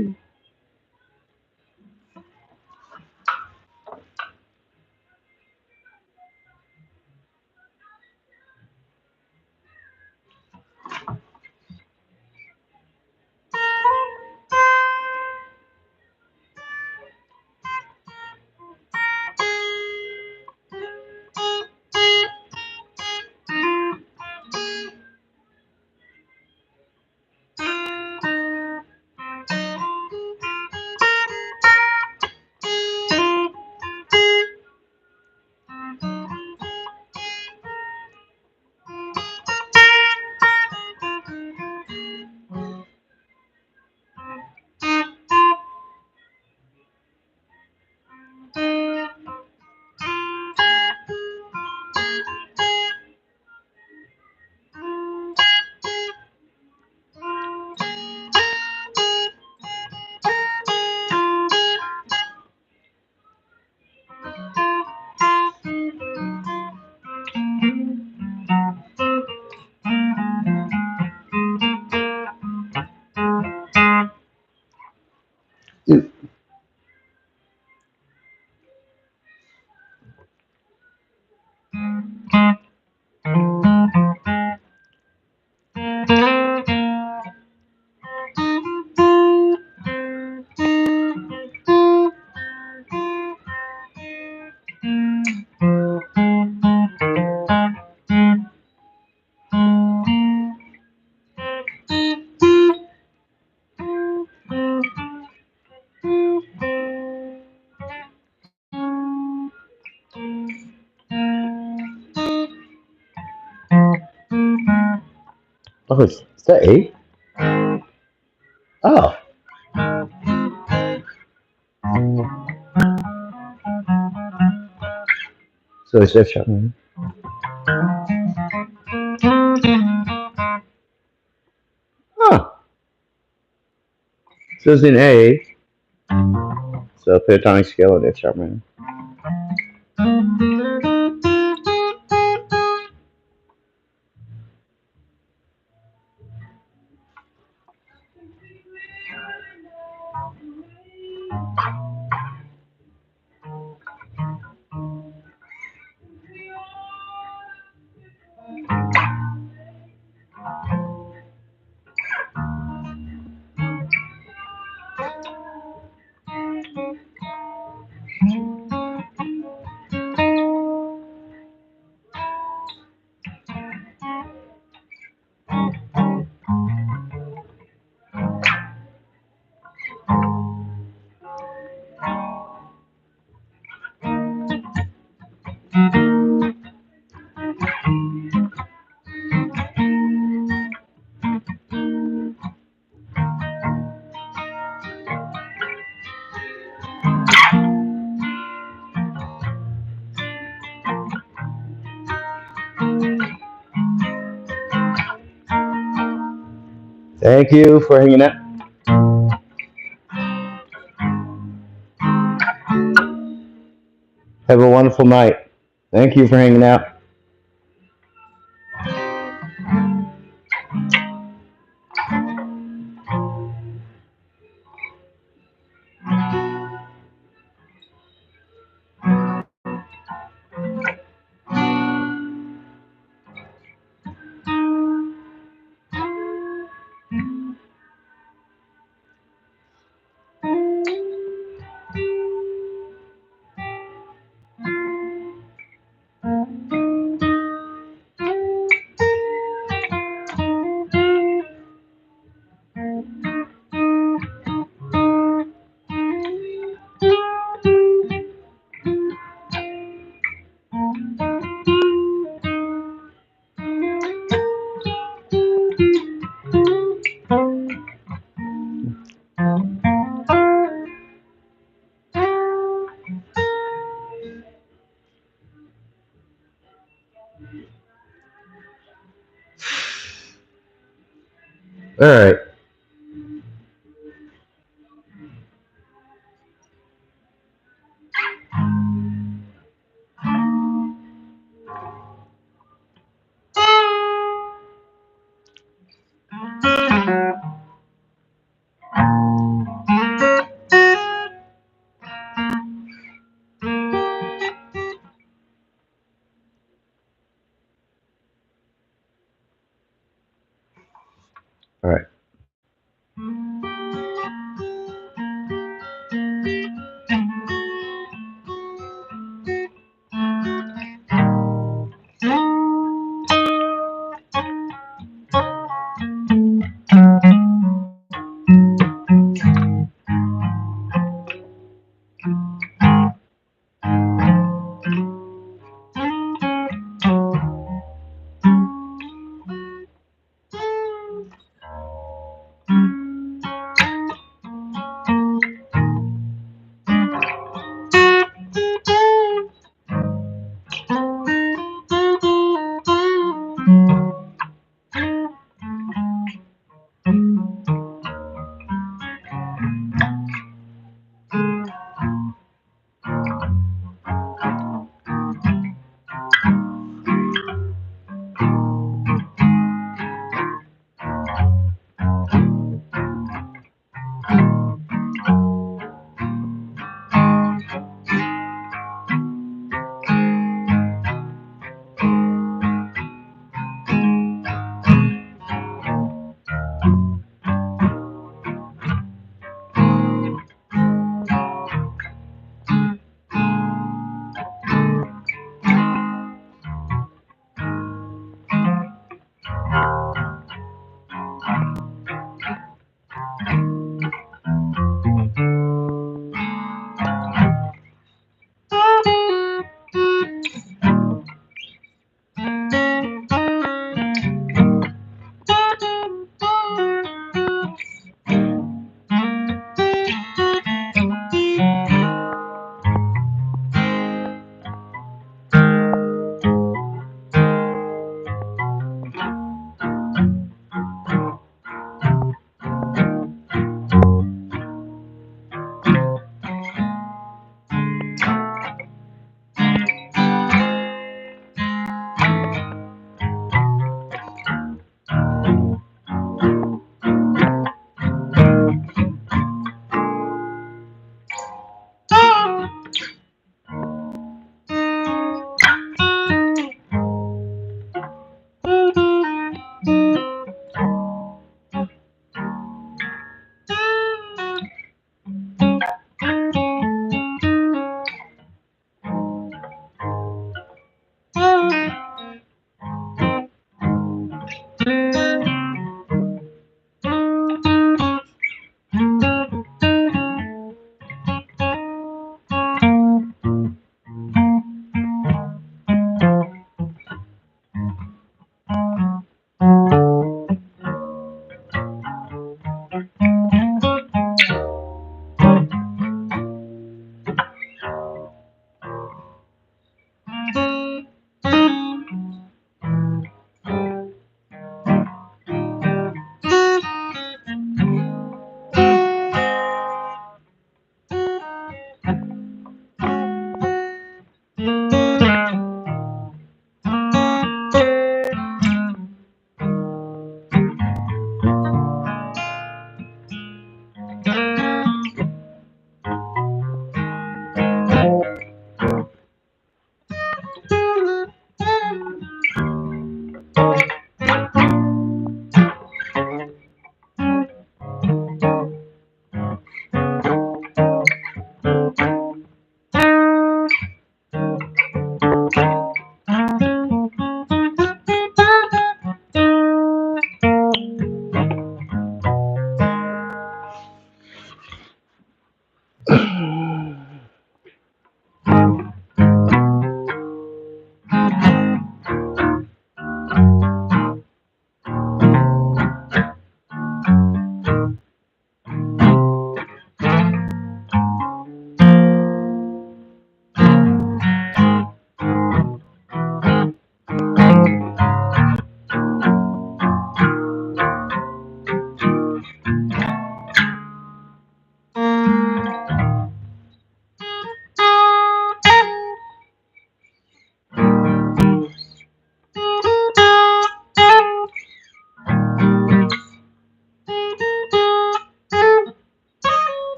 oh, is that A? Oh, so it's F sharp. Oh, so it's in A. So pentatonic scale and F sharp minor. Thank you for hanging out. Have a wonderful night. Thank you for hanging out. All right. All right.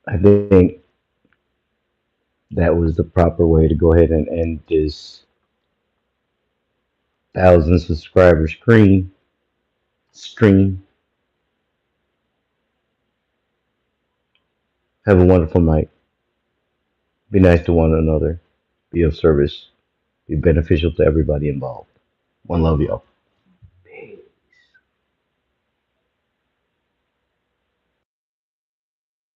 I think that was the proper way to go ahead and end this 1,000 subscriber stream. Have a wonderful night. Be nice to one another. Be of service. Be beneficial to everybody involved. One love, y'all.